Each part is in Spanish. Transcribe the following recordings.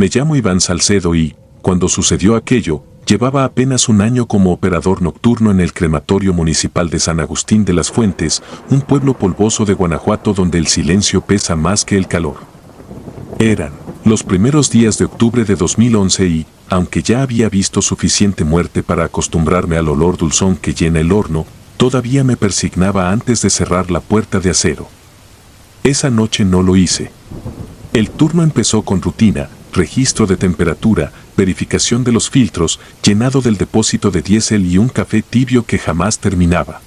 Me llamo Iván Salcedo y, cuando sucedió aquello, llevaba apenas un año como operador nocturno en el crematorio municipal de San Agustín de las Fuentes, un pueblo polvoso de Guanajuato donde el silencio pesa más que el calor. Eran los primeros días de octubre de 2011 y, aunque ya había visto suficiente muerte para acostumbrarme al olor dulzón que llena el horno, todavía me persignaba antes de cerrar la puerta de acero. Esa noche no lo hice. El turno empezó con rutina, registro de temperatura, verificación de los filtros, llenado del depósito de diésel y un café tibio que jamás terminaba.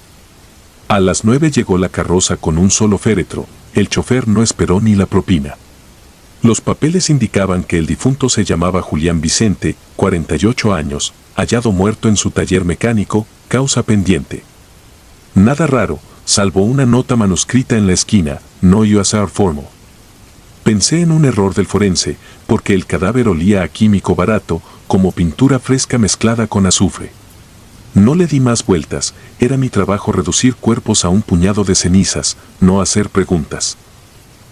A las 9 llegó la carroza con un solo féretro, el chofer no esperó ni la propina. Los papeles indicaban que el difunto se llamaba Julián Vicente, 48 años, hallado muerto en su taller mecánico, causa pendiente. Nada raro, salvo una nota manuscrita en la esquina, no USAR formo. Pensé en un error del forense, porque el cadáver olía a químico barato, como pintura fresca mezclada con azufre. No le di más vueltas, era mi trabajo reducir cuerpos a un puñado de cenizas, no hacer preguntas.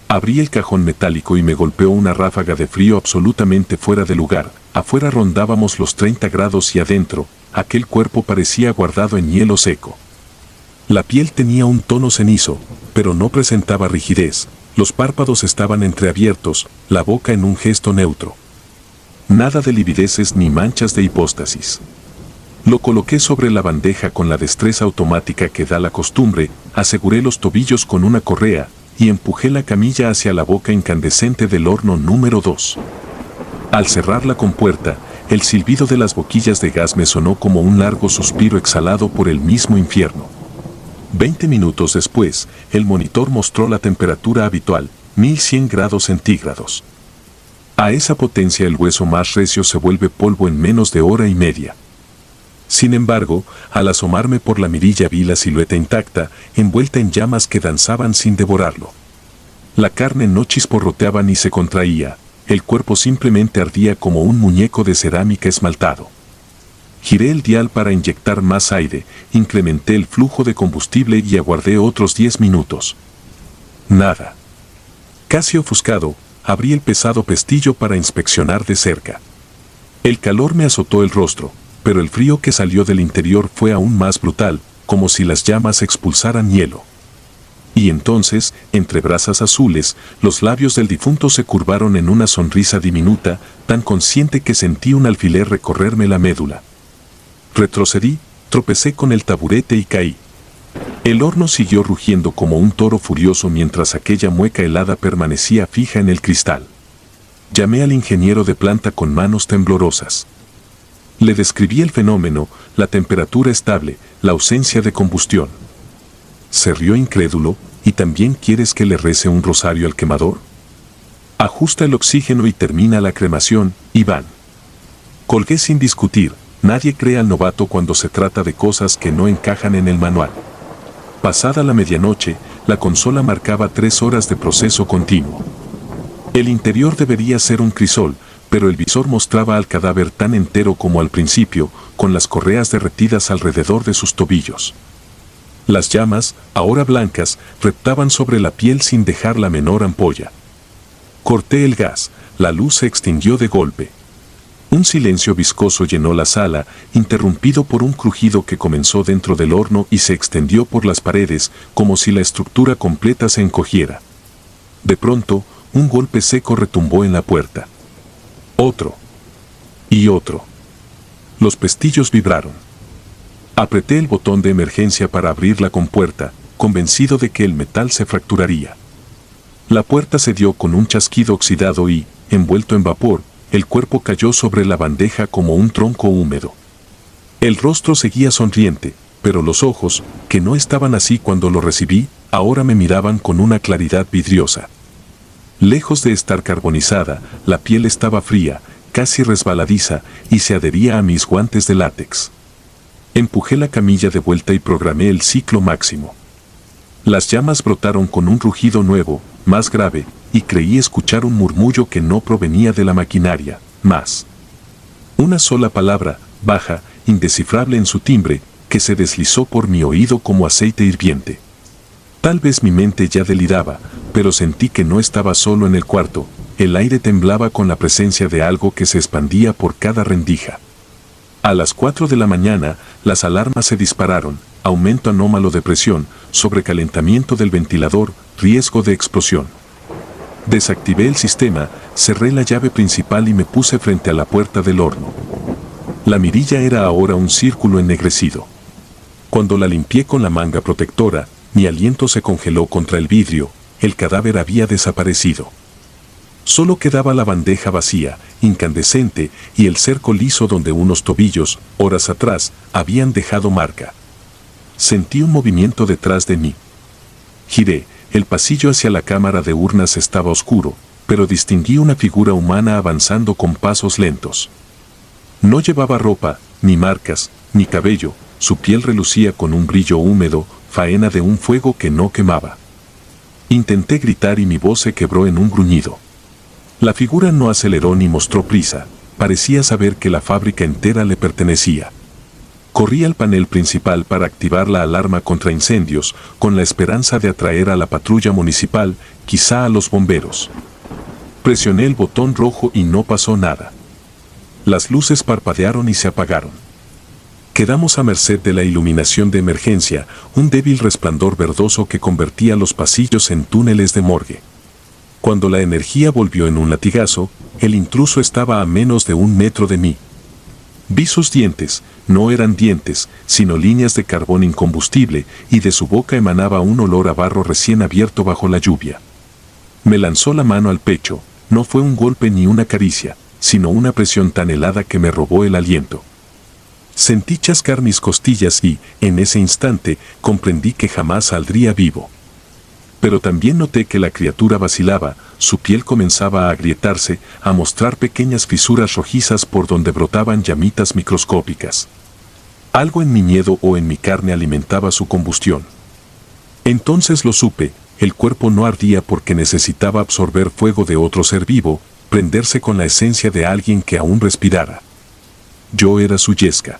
Abrí el cajón metálico y me golpeó una ráfaga de frío absolutamente fuera de lugar. Afuera rondábamos los 30 grados y adentro, aquel cuerpo parecía guardado en hielo seco. La piel tenía un tono cenizo, pero no presentaba rigidez. Los párpados estaban entreabiertos, la boca en un gesto neutro. Nada de livideces ni manchas de hipóstasis. Lo coloqué sobre la bandeja con la destreza automática que da la costumbre, aseguré los tobillos con una correa, y empujé la camilla hacia la boca incandescente del horno número 2. Al cerrar la compuerta, el silbido de las boquillas de gas me sonó como un largo suspiro exhalado por el mismo infierno. 20 minutos después, el monitor mostró la temperatura habitual, 1100 grados centígrados. A esa potencia el hueso más recio se vuelve polvo en menos de hora y media. Sin embargo, al asomarme por la mirilla vi la silueta intacta, envuelta en llamas que danzaban sin devorarlo. La carne no chisporroteaba ni se contraía, el cuerpo simplemente ardía como un muñeco de cerámica esmaltado. Giré el dial para inyectar más aire, incrementé el flujo de combustible y aguardé otros 10 minutos. Nada. Casi ofuscado, abrí el pesado pestillo para inspeccionar de cerca. El calor me azotó el rostro, pero el frío que salió del interior fue aún más brutal, como si las llamas expulsaran hielo. Y entonces, entre brasas azules, los labios del difunto se curvaron en una sonrisa diminuta, tan consciente que sentí un alfiler recorrerme la médula. Retrocedí, tropecé con el taburete y caí. El horno siguió rugiendo como un toro furioso mientras aquella mueca helada permanecía fija en el cristal. Llamé al ingeniero de planta con manos temblorosas. Le describí el fenómeno, la temperatura estable, la ausencia de combustión. Se rió incrédulo, ¿y también quieres que le rece un rosario al quemador? Ajusta el oxígeno y termina la cremación, Iván. Colgué sin discutir, nadie cree al novato cuando se trata de cosas que no encajan en el manual. Pasada la medianoche, la consola marcaba 3 horas de proceso continuo. El interior debería ser un crisol, pero el visor mostraba al cadáver tan entero como al principio, con las correas derretidas alrededor de sus tobillos. Las llamas, ahora blancas, reptaban sobre la piel sin dejar la menor ampolla. Corté el gas, la luz se extinguió de golpe. Un silencio viscoso llenó la sala, interrumpido por un crujido que comenzó dentro del horno y se extendió por las paredes, como si la estructura completa se encogiera. De pronto, un golpe seco retumbó en la puerta. Otro. Y otro. Los pestillos vibraron. Apreté el botón de emergencia para abrir la compuerta, convencido de que el metal se fracturaría. La puerta cedió con un chasquido oxidado y, envuelto en vapor, el cuerpo cayó sobre la bandeja como un tronco húmedo. El rostro seguía sonriente, pero los ojos, que no estaban así cuando lo recibí, ahora me miraban con una claridad vidriosa. Lejos de estar carbonizada, la piel estaba fría, casi resbaladiza, y se adhería a mis guantes de látex. Empujé la camilla de vuelta y programé el ciclo máximo. Las llamas brotaron con un rugido nuevo, más grave, y creí escuchar un murmullo que no provenía de la maquinaria, más. Una sola palabra, baja, indescifrable en su timbre, que se deslizó por mi oído como aceite hirviente. Tal vez mi mente ya deliraba, pero sentí que no estaba solo en el cuarto, el aire temblaba con la presencia de algo que se expandía por cada rendija. A las 4 de la mañana, las alarmas se dispararon: aumento anómalo de presión, sobrecalentamiento del ventilador, riesgo de explosión. Desactivé el sistema, cerré la llave principal y me puse frente a la puerta del horno. La mirilla era ahora un círculo ennegrecido. Cuando la limpié con la manga protectora, mi aliento se congeló contra el vidrio. El cadáver había desaparecido. Solo quedaba la bandeja vacía, incandescente, y el cerco liso donde unos tobillos, horas atrás, habían dejado marca. Sentí un movimiento detrás de mí. Giré. El pasillo hacia la cámara de urnas estaba oscuro, pero distinguí una figura humana avanzando con pasos lentos. No llevaba ropa, ni marcas, ni cabello. Su piel relucía con un brillo húmedo, faena de un fuego que no quemaba. Intenté gritar y mi voz se quebró en un gruñido. La figura no aceleró ni mostró prisa. Parecía saber que la fábrica entera le pertenecía. Corrí al panel principal para activar la alarma contra incendios, con la esperanza de atraer a la patrulla municipal, quizá a los bomberos. Presioné el botón rojo y no pasó nada. Las luces parpadearon y se apagaron. Quedamos a merced de la iluminación de emergencia, un débil resplandor verdoso que convertía los pasillos en túneles de morgue. Cuando la energía volvió en un latigazo, el intruso estaba a menos de 1 metro de mí. Vi sus dientes. No eran dientes, sino líneas de carbón incombustible, y de su boca emanaba un olor a barro recién abierto bajo la lluvia. Me lanzó la mano al pecho. No fue un golpe ni una caricia, sino una presión tan helada que me robó el aliento. Sentí chascar mis costillas y, en ese instante, comprendí que jamás saldría vivo. Pero también noté que la criatura vacilaba, su piel comenzaba a agrietarse, a mostrar pequeñas fisuras rojizas por donde brotaban llamitas microscópicas. Algo en mi miedo o en mi carne alimentaba su combustión. Entonces lo supe: el cuerpo no ardía porque necesitaba absorber fuego de otro ser vivo, prenderse con la esencia de alguien que aún respirara. Yo era su yesca.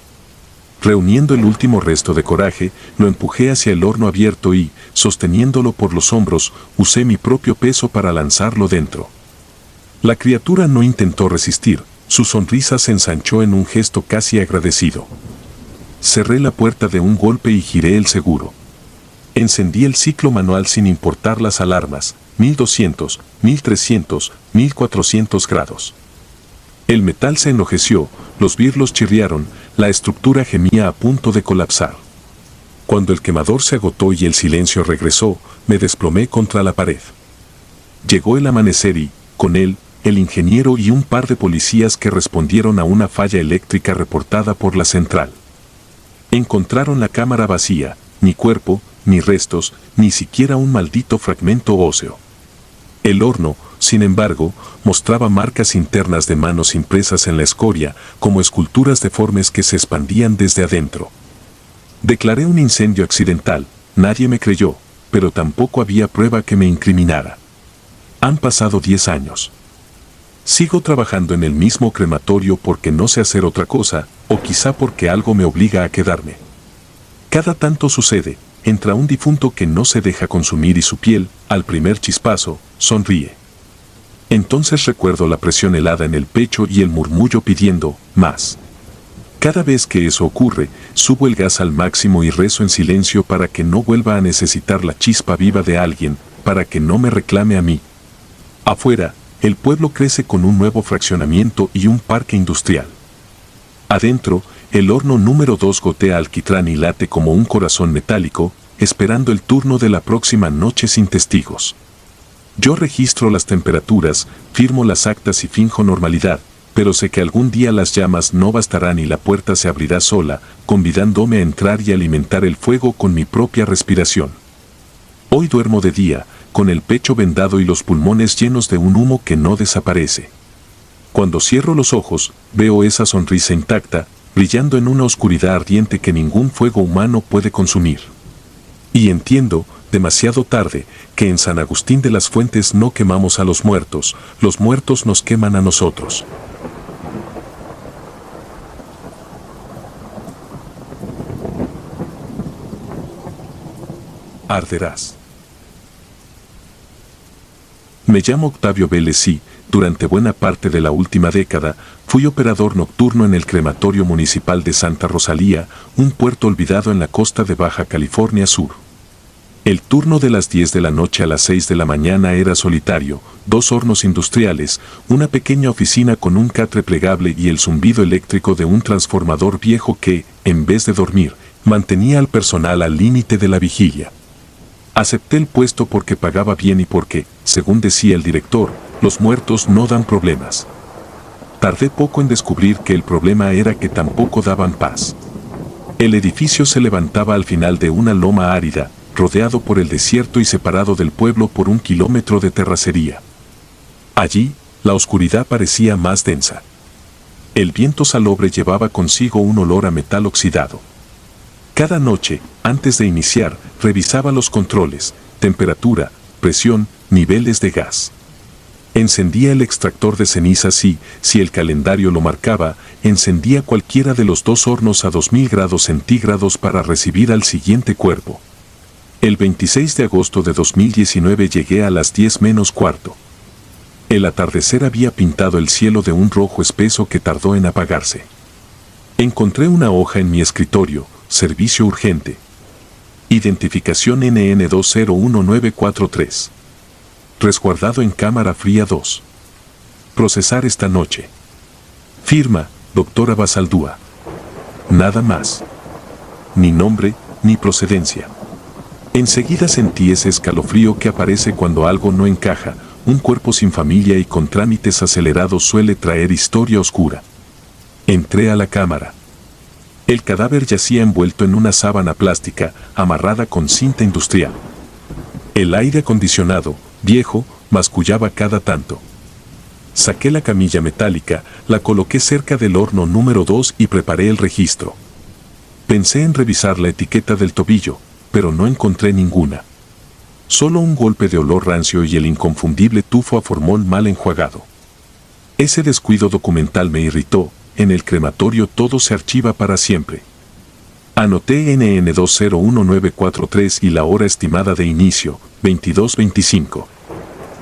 Reuniendo el último resto de coraje, lo empujé hacia el horno abierto y, sosteniéndolo por los hombros, usé mi propio peso para lanzarlo dentro. La criatura no intentó resistir, su sonrisa se ensanchó en un gesto casi agradecido. Cerré la puerta de un golpe y giré el seguro. Encendí el ciclo manual sin importar las alarmas: 1200, 1300, 1400 grados. El metal se enrojeció, los birlos chirriaron, la estructura gemía a punto de colapsar. Cuando el quemador se agotó y el silencio regresó, me desplomé contra la pared. Llegó el amanecer y, con él, el ingeniero y un par de policías que respondieron a una falla eléctrica reportada por la central. Encontraron la cámara vacía: ni cuerpo, ni restos, ni siquiera un maldito fragmento óseo. El horno, sin embargo, mostraba marcas internas de manos impresas en la escoria, como esculturas deformes que se expandían desde adentro. Declaré un incendio accidental. Nadie me creyó, pero tampoco había prueba que me incriminara. Han pasado 10 años. Sigo trabajando en el mismo crematorio porque no sé hacer otra cosa, o quizá porque algo me obliga a quedarme. Cada tanto sucede: entra un difunto que no se deja consumir y su piel, al primer chispazo, sonríe. Entonces recuerdo la presión helada en el pecho y el murmullo pidiendo más. Cada vez que eso ocurre, subo el gas al máximo y rezo en silencio para que no vuelva a necesitar la chispa viva de alguien, para que no me reclame a mí. Afuera, el pueblo crece con un nuevo fraccionamiento y un parque industrial. Adentro, el horno número 2 gotea alquitrán y late como un corazón metálico, esperando el turno de la próxima noche sin testigos. Yo registro las temperaturas, firmo las actas y finjo normalidad, pero sé que algún día las llamas no bastarán y la puerta se abrirá sola, convidándome a entrar y alimentar el fuego con mi propia respiración. Hoy duermo de día, con el pecho vendado y los pulmones llenos de un humo que no desaparece. Cuando cierro los ojos, veo esa sonrisa intacta, brillando en una oscuridad ardiente que ningún fuego humano puede consumir. Y entiendo, demasiado tarde, que en San Agustín de las Fuentes no quemamos a los muertos nos queman a nosotros. Arderás. Me llamo Octavio Vélez y, durante buena parte de la última década, fui operador nocturno en el crematorio municipal de Santa Rosalía, un puerto olvidado en la costa de Baja California Sur. El turno de las 10 de la noche a las 6 de la mañana era solitario, 2 hornos industriales, una pequeña oficina con un catre plegable y el zumbido eléctrico de un transformador viejo que, en vez de dormir, mantenía al personal al límite de la vigilia. Acepté el puesto porque pagaba bien y porque, según decía el director, los muertos no dan problemas. Tardé poco en descubrir que el problema era que tampoco daban paz. El edificio se levantaba al final de una loma árida, rodeado por el desierto y separado del pueblo por 1 kilómetro de terracería. Allí, la oscuridad parecía más densa. El viento salobre llevaba consigo un olor a metal oxidado. Cada noche, antes de iniciar, revisaba los controles, temperatura, presión, niveles de gas. Encendía el extractor de cenizas y, si el calendario lo marcaba, encendía cualquiera de los 2 hornos a 2000 grados centígrados para recibir al siguiente cuerpo. El 26 de agosto de 2019 llegué a las 10 menos cuarto. El atardecer había pintado el cielo de un rojo espeso que tardó en apagarse. Encontré una hoja en mi escritorio, servicio urgente. Identificación NN201943. Resguardado en cámara fría 2. Procesar esta noche. Firma, doctora Basaldúa. Nada más. Ni nombre, ni procedencia. Enseguida sentí ese escalofrío que aparece cuando algo no encaja. Un cuerpo sin familia y con trámites acelerados suele traer historia oscura. Entré a la cámara. El cadáver yacía envuelto en una sábana plástica, amarrada con cinta industrial. El aire acondicionado, viejo, mascullaba cada tanto. Saqué la camilla metálica, la coloqué cerca del horno número 2 y preparé el registro. Pensé en revisar la etiqueta del tobillo, pero no encontré ninguna. Solo un golpe de olor rancio y el inconfundible tufo a formol mal enjuagado. Ese descuido documental me irritó. En el crematorio todo se archiva para siempre. Anoté NN201943 y la hora estimada de inicio, 22:25.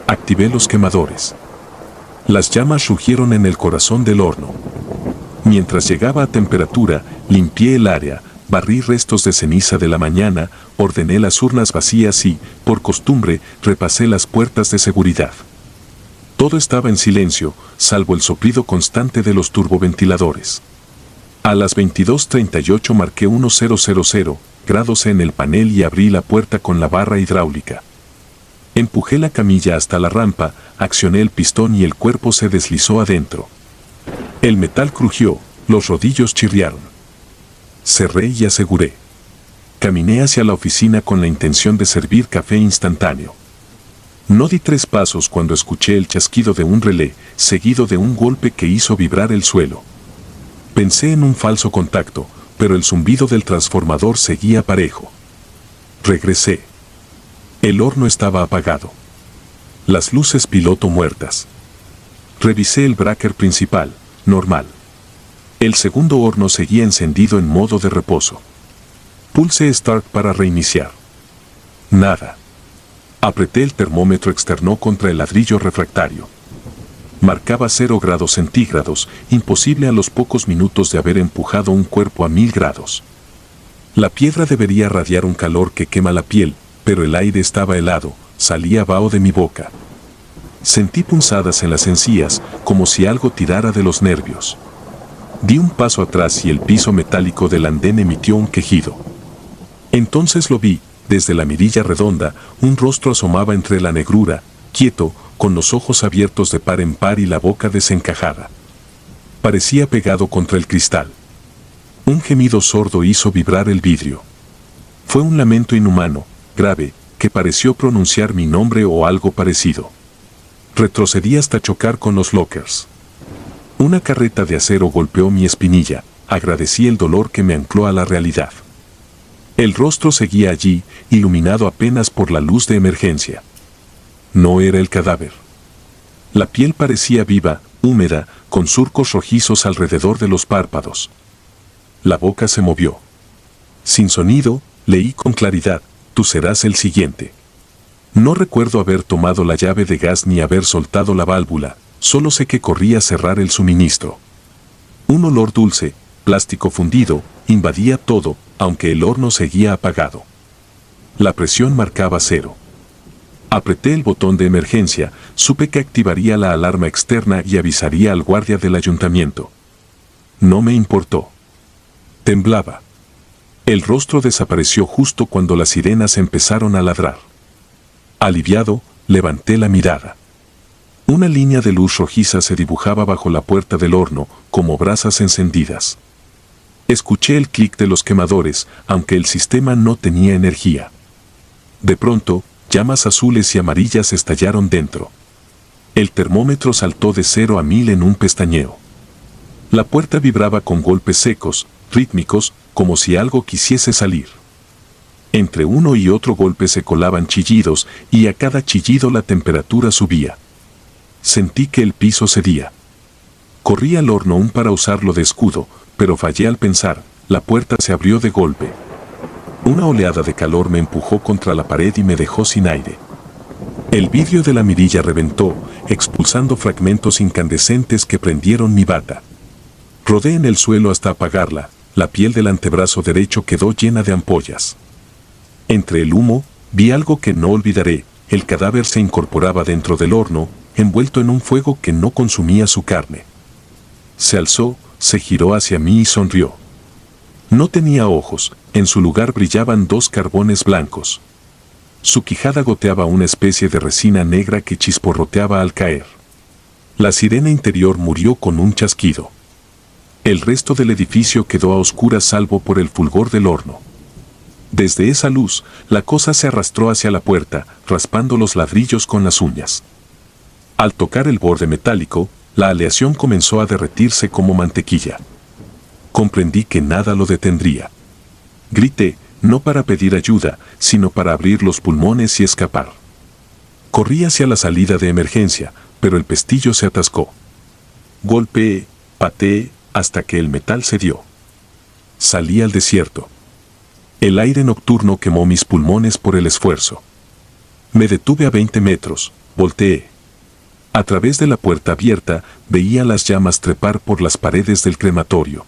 Activé los quemadores. Las llamas rugieron en el corazón del horno. Mientras llegaba a temperatura, limpié el área, barrí restos de ceniza de la mañana, ordené las urnas vacías y, por costumbre, repasé las puertas de seguridad. Todo estaba en silencio, salvo el soplido constante de los turboventiladores. A las 22:38 marqué 1000 grados en el panel y abrí la puerta con la barra hidráulica. Empujé la camilla hasta la rampa, accioné el pistón y el cuerpo se deslizó adentro. El metal crujió, los rodillos chirriaron. Cerré y aseguré. Caminé hacia la oficina con la intención de servir café instantáneo. No di 3 pasos cuando escuché el chasquido de un relé, seguido de un golpe que hizo vibrar el suelo. Pensé en un falso contacto, pero el zumbido del transformador seguía parejo. Regresé. El horno estaba apagado. Las luces piloto muertas. Revisé el breaker principal, normal. El segundo horno seguía encendido en modo de reposo. Pulsé Start para reiniciar. Nada. Apreté el termómetro externo contra el ladrillo refractario. Marcaba 0 grados centígrados, imposible a los pocos minutos de haber empujado un cuerpo a 1000 grados. La piedra debería radiar un calor que quema la piel, pero el aire estaba helado, salía vaho de mi boca. Sentí punzadas en las encías, como si algo tirara de los nervios. Di un paso atrás y el piso metálico del andén emitió un quejido. Entonces lo vi. Desde la mirilla redonda, un rostro asomaba entre la negrura, quieto, con los ojos abiertos de par en par y la boca desencajada. Parecía pegado contra el cristal. Un gemido sordo hizo vibrar el vidrio. Fue un lamento inhumano, grave, que pareció pronunciar mi nombre o algo parecido. Retrocedí hasta chocar con los lockers. Una carreta de acero golpeó mi espinilla, agradecí el dolor que me ancló a la realidad. El rostro seguía allí, iluminado apenas por la luz de emergencia. No era el cadáver. La piel parecía viva, húmeda, con surcos rojizos alrededor de los párpados. La boca se movió. Sin sonido, leí con claridad: tú serás el siguiente. No recuerdo haber tomado la llave de gas ni haber soltado la válvula, solo sé que corrí a cerrar el suministro. Un olor dulce, plástico fundido, invadía todo, aunque el horno seguía apagado. La presión marcaba 0. Apreté el botón de emergencia, supe que activaría la alarma externa y avisaría al guardia del ayuntamiento. No me importó. Temblaba. El rostro desapareció justo cuando las sirenas empezaron a ladrar. Aliviado, levanté la mirada. Una línea de luz rojiza se dibujaba bajo la puerta del horno, como brasas encendidas. Escuché el clic de los quemadores, aunque el sistema no tenía energía. De pronto, llamas azules y amarillas estallaron dentro. El termómetro saltó de 0 a 1000 en un pestañeo. La puerta vibraba con golpes secos, rítmicos, como si algo quisiese salir. Entre uno y otro golpe se colaban chillidos, y a cada chillido la temperatura subía. Sentí que el piso cedía. Corrí al horno para usarlo de escudo, pero fallé al pensar, la puerta se abrió de golpe. Una oleada de calor me empujó contra la pared y me dejó sin aire. El vidrio de la mirilla reventó, expulsando fragmentos incandescentes que prendieron mi bata. Rodé en el suelo hasta apagarla, la piel del antebrazo derecho quedó llena de ampollas. Entre el humo, vi algo que no olvidaré, el cadáver se incorporaba dentro del horno, envuelto en un fuego que no consumía su carne. Se alzó, se giró hacia mí y sonrió. No tenía ojos, en su lugar brillaban 2 carbones blancos. Su quijada goteaba una especie de resina negra que chisporroteaba al caer. La sirena interior murió con un chasquido. El resto del edificio quedó a oscuras salvo por el fulgor del horno. Desde esa luz, la cosa se arrastró hacia la puerta, raspando los ladrillos con las uñas. Al tocar el borde metálico, la aleación comenzó a derretirse como mantequilla. Comprendí que nada lo detendría. Grité, no para pedir ayuda, sino para abrir los pulmones y escapar. Corrí hacia la salida de emergencia, pero el pestillo se atascó. Golpeé, pateé, hasta que el metal cedió. Salí al desierto. El aire nocturno quemó mis pulmones por el esfuerzo. Me detuve a 20 metros, volteé. A través de la puerta abierta, veía las llamas trepar por las paredes del crematorio.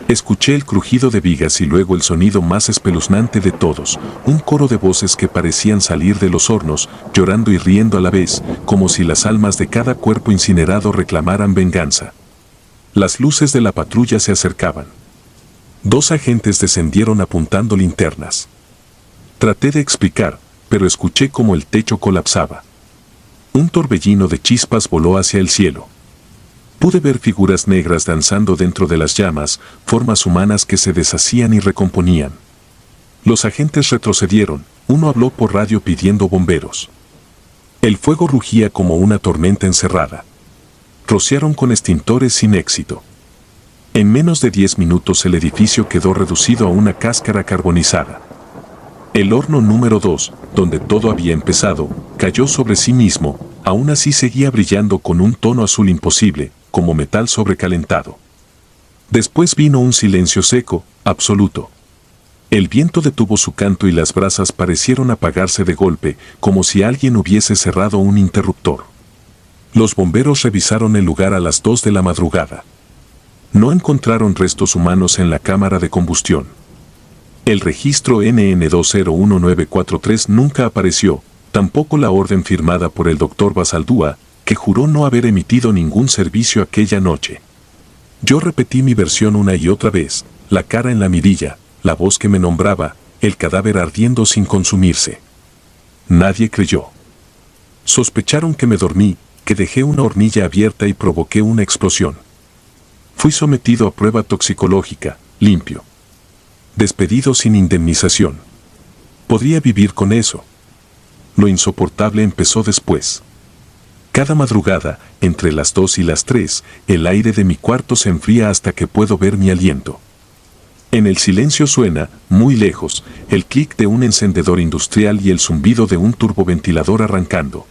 Escuché el crujido de vigas y luego el sonido más espeluznante de todos, un coro de voces que parecían salir de los hornos, llorando y riendo a la vez, como si las almas de cada cuerpo incinerado reclamaran venganza. Las luces de la patrulla se acercaban. 2 agentes descendieron apuntando linternas. Traté de explicar, pero escuché como el techo colapsaba. Un torbellino de chispas voló hacia el cielo. Pude ver figuras negras danzando dentro de las llamas, formas humanas que se deshacían y recomponían. Los agentes retrocedieron, uno habló por radio pidiendo bomberos. El fuego rugía como una tormenta encerrada. Rociaron con extintores sin éxito. En menos de 10 minutos el edificio quedó reducido a una cáscara carbonizada. El horno número 2, donde todo había empezado, cayó sobre sí mismo, aún así seguía brillando con un tono azul imposible, como metal sobrecalentado. Después vino un silencio seco, absoluto. El viento detuvo su canto y las brasas parecieron apagarse de golpe, como si alguien hubiese cerrado un interruptor. Los bomberos revisaron el lugar a las 2 de la madrugada. No encontraron restos humanos en la cámara de combustión. El registro NN201943 nunca apareció, tampoco la orden firmada por el Dr. Basaldúa, que juró no haber emitido ningún servicio aquella noche. Yo repetí mi versión una y otra vez, la cara en la mirilla, la voz que me nombraba, el cadáver ardiendo sin consumirse. Nadie creyó. Sospecharon que me dormí, que dejé una hornilla abierta y provoqué una explosión. Fui sometido a prueba toxicológica, limpio. Despedido sin indemnización. Podría vivir con eso. Lo insoportable empezó después. Cada madrugada, entre las 2 y las 3, el aire de mi cuarto se enfría hasta que puedo ver mi aliento. En el silencio suena, muy lejos, el clic de un encendedor industrial y el zumbido de un turboventilador arrancando.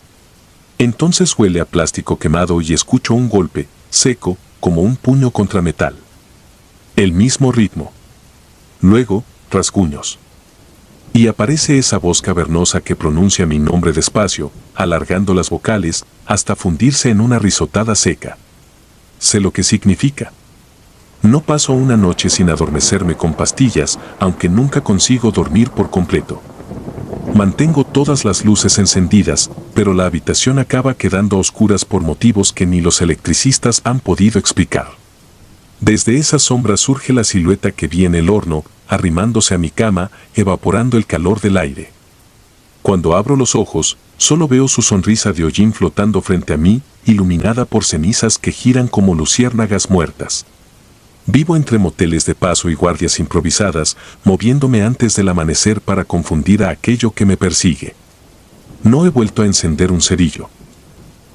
Entonces huele a plástico quemado y escucho un golpe, seco, como un puño contra metal. El mismo ritmo. Luego, rasguños. Y aparece esa voz cavernosa que pronuncia mi nombre despacio, alargando las vocales, hasta fundirse en una risotada seca. Sé lo que significa. No paso una noche sin adormecerme con pastillas, aunque nunca consigo dormir por completo. Mantengo todas las luces encendidas, pero la habitación acaba quedando a oscuras por motivos que ni los electricistas han podido explicar. Desde esa sombra surge la silueta que vi en el horno, arrimándose a mi cama, evaporando el calor del aire. Cuando abro los ojos, solo veo su sonrisa de hollín flotando frente a mí, iluminada por cenizas que giran como luciérnagas muertas. Vivo entre moteles de paso y guardias improvisadas, moviéndome antes del amanecer para confundir a aquello que me persigue. No he vuelto a encender un cerillo.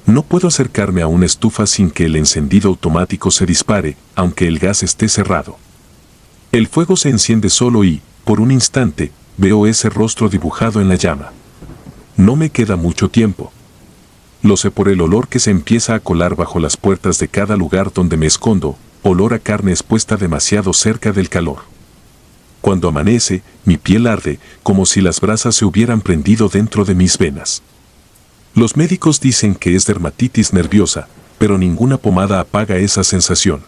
No puedo acercarme a una estufa sin que el encendido automático se dispare, aunque el gas esté cerrado. El fuego se enciende solo y, por un instante, veo ese rostro dibujado en la llama. No me queda mucho tiempo. Lo sé por el olor que se empieza a colar bajo las puertas de cada lugar donde me escondo, olor a carne expuesta demasiado cerca del calor. Cuando amanece, mi piel arde, como si las brasas se hubieran prendido dentro de mis venas. Los médicos dicen que es dermatitis nerviosa, pero ninguna pomada apaga esa sensación.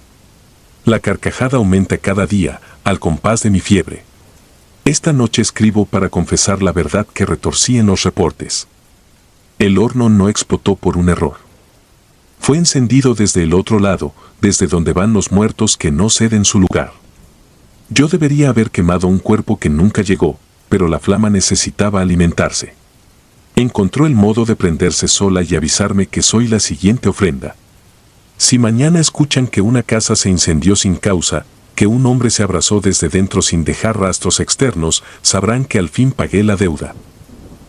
La carcajada aumenta cada día, al compás de mi fiebre. Esta noche escribo para confesar la verdad que retorcí en los reportes. El horno no explotó por un error. Fue encendido desde el otro lado, desde donde van los muertos que no ceden su lugar. Yo debería haber quemado un cuerpo que nunca llegó, pero la flama necesitaba alimentarse. Encontró el modo de prenderse sola y avisarme que soy la siguiente ofrenda. Si mañana escuchan que una casa se incendió sin causa, que un hombre se abrazó desde dentro sin dejar rastros externos, sabrán que al fin pagué la deuda.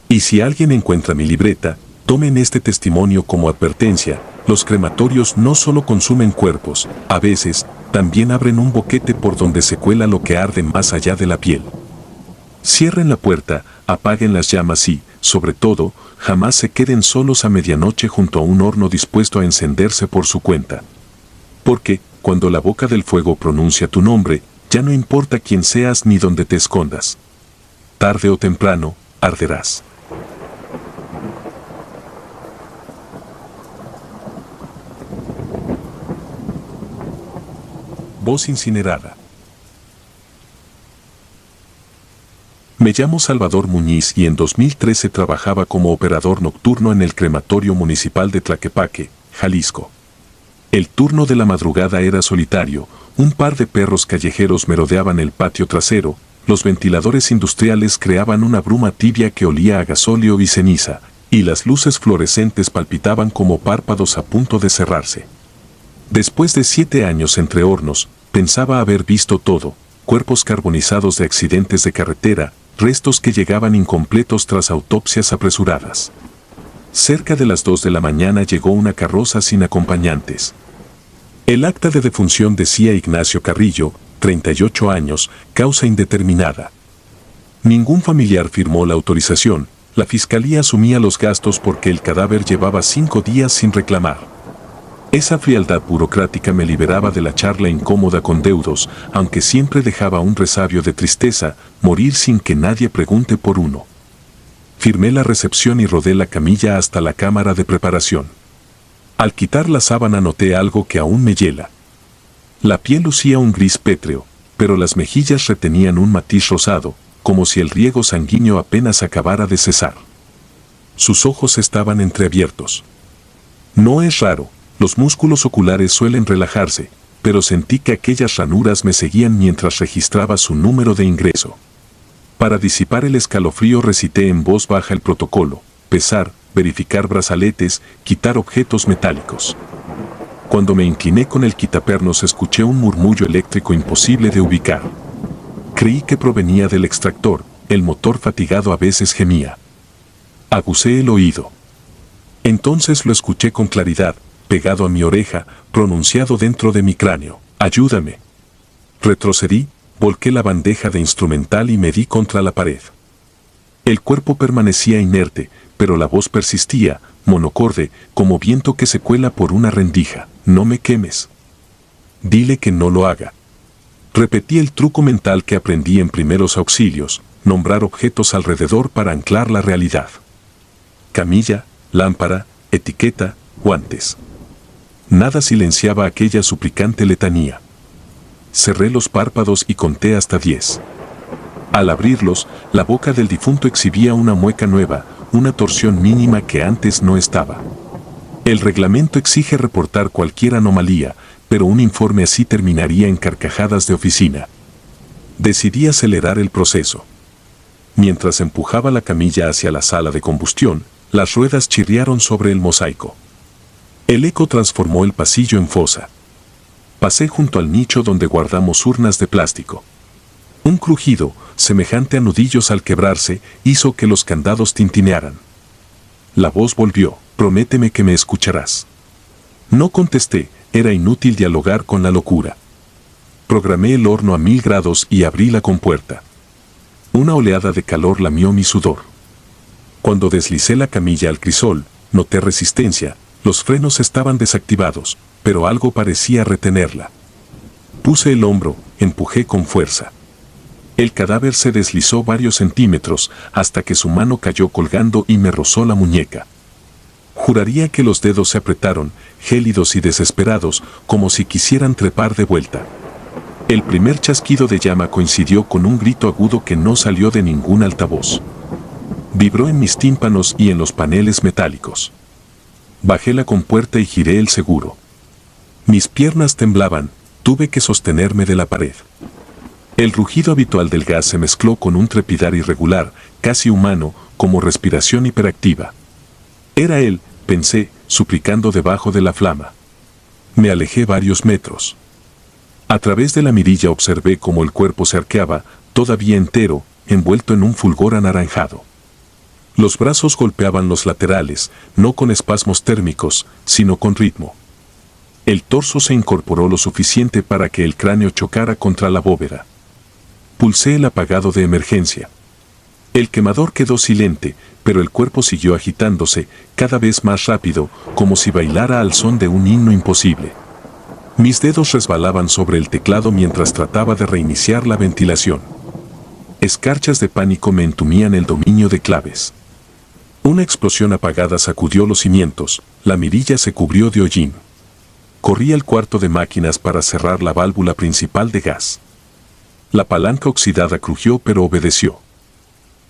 Y si alguien encuentra mi libreta, tomen este testimonio como advertencia: los crematorios no solo consumen cuerpos, a veces, también abren un boquete por donde se cuela lo que arde más allá de la piel. Cierren la puerta, apaguen las llamas y, sobre todo, jamás se queden solos a medianoche junto a un horno dispuesto a encenderse por su cuenta. Porque, cuando la boca del fuego pronuncia tu nombre, ya no importa quién seas ni dónde te escondas. Tarde o temprano, arderás. Voz incinerada. Me llamo Salvador Muñiz y en 2013 trabajaba como operador nocturno en el crematorio municipal de Tlaquepaque, Jalisco. El turno de la madrugada era solitario, un par de perros callejeros merodeaban el patio trasero, los ventiladores industriales creaban una bruma tibia que olía a gasóleo y ceniza, y las luces fluorescentes palpitaban como párpados a punto de cerrarse. Después de 7 años entre hornos, pensaba haber visto todo: cuerpos carbonizados de accidentes de carretera, restos que llegaban incompletos tras autopsias apresuradas. Cerca de las 2 de la mañana llegó una carroza sin acompañantes. El acta de defunción decía Ignacio Carrillo, 38 años, causa indeterminada. Ningún familiar firmó la autorización, la fiscalía asumía los gastos porque el cadáver llevaba 5 días sin reclamar. Esa frialdad burocrática me liberaba de la charla incómoda con deudos, aunque siempre dejaba un resabio de tristeza, morir sin que nadie pregunte por uno. Firmé la recepción y rodé la camilla hasta la cámara de preparación. Al quitar la sábana noté algo que aún me hiela. La piel lucía un gris pétreo, pero las mejillas retenían un matiz rosado, como si el riego sanguíneo apenas acabara de cesar. Sus ojos estaban entreabiertos. No es raro. Los músculos oculares suelen relajarse, pero sentí que aquellas ranuras me seguían mientras registraba su número de ingreso. Para disipar el escalofrío recité en voz baja el protocolo: pesar, verificar brazaletes, quitar objetos metálicos. Cuando me incliné con el quitapernos escuché un murmullo eléctrico imposible de ubicar. Creí que provenía del extractor, el motor fatigado a veces gemía. Agucé el oído. Entonces lo escuché con claridad, pegado a mi oreja, pronunciado dentro de mi cráneo: ayúdame. Retrocedí, volqué la bandeja de instrumental y me di contra la pared. El cuerpo permanecía inerte, pero la voz persistía, monocorde, como viento que se cuela por una rendija: no me quemes. Dile que no lo haga. Repetí el truco mental que aprendí en primeros auxilios: nombrar objetos alrededor para anclar la realidad. Camilla, lámpara, etiqueta, guantes. Nada silenciaba aquella suplicante letanía. Cerré los párpados y conté hasta 10. Al abrirlos, la boca del difunto exhibía una mueca nueva, una torsión mínima que antes no estaba. El reglamento exige reportar cualquier anomalía, pero un informe así terminaría en carcajadas de oficina. Decidí acelerar el proceso. Mientras empujaba la camilla hacia la sala de combustión, las ruedas chirriaron sobre el mosaico. El eco transformó el pasillo en fosa. Pasé junto al nicho donde guardamos urnas de plástico. Un crujido, semejante a nudillos al quebrarse, hizo que los candados tintinearan. La voz volvió: «Prométeme que me escucharás». No contesté, era inútil dialogar con la locura. Programé el horno a 1000 grados y abrí la compuerta. Una oleada de calor lamió mi sudor. Cuando deslicé la camilla al crisol, noté resistencia, los frenos estaban desactivados, pero algo parecía retenerla. Puse el hombro, empujé con fuerza. El cadáver se deslizó varios centímetros hasta que su mano cayó colgando y me rozó la muñeca. Juraría que los dedos se apretaron, gélidos y desesperados, como si quisieran trepar de vuelta. El primer chasquido de llama coincidió con un grito agudo que no salió de ningún altavoz. Vibró en mis tímpanos y en los paneles metálicos. Bajé la compuerta y giré el seguro. Mis piernas temblaban, tuve que sostenerme de la pared. El rugido habitual del gas se mezcló con un trepidar irregular, casi humano, como respiración hiperactiva. Era él, pensé, suplicando debajo de la flama. Me alejé varios metros. A través de la mirilla observé cómo el cuerpo se arqueaba, todavía entero, envuelto en un fulgor anaranjado. Los brazos golpeaban los laterales, no con espasmos térmicos, sino con ritmo. El torso se incorporó lo suficiente para que el cráneo chocara contra la bóveda. Pulsé el apagado de emergencia. El quemador quedó silente, pero el cuerpo siguió agitándose, cada vez más rápido, como si bailara al son de un himno imposible. Mis dedos resbalaban sobre el teclado mientras trataba de reiniciar la ventilación. Escarchas de pánico me entumían el dominio de claves. Una explosión apagada sacudió los cimientos, la mirilla se cubrió de hollín. Corrí al cuarto de máquinas para cerrar la válvula principal de gas. La palanca oxidada crujió pero obedeció.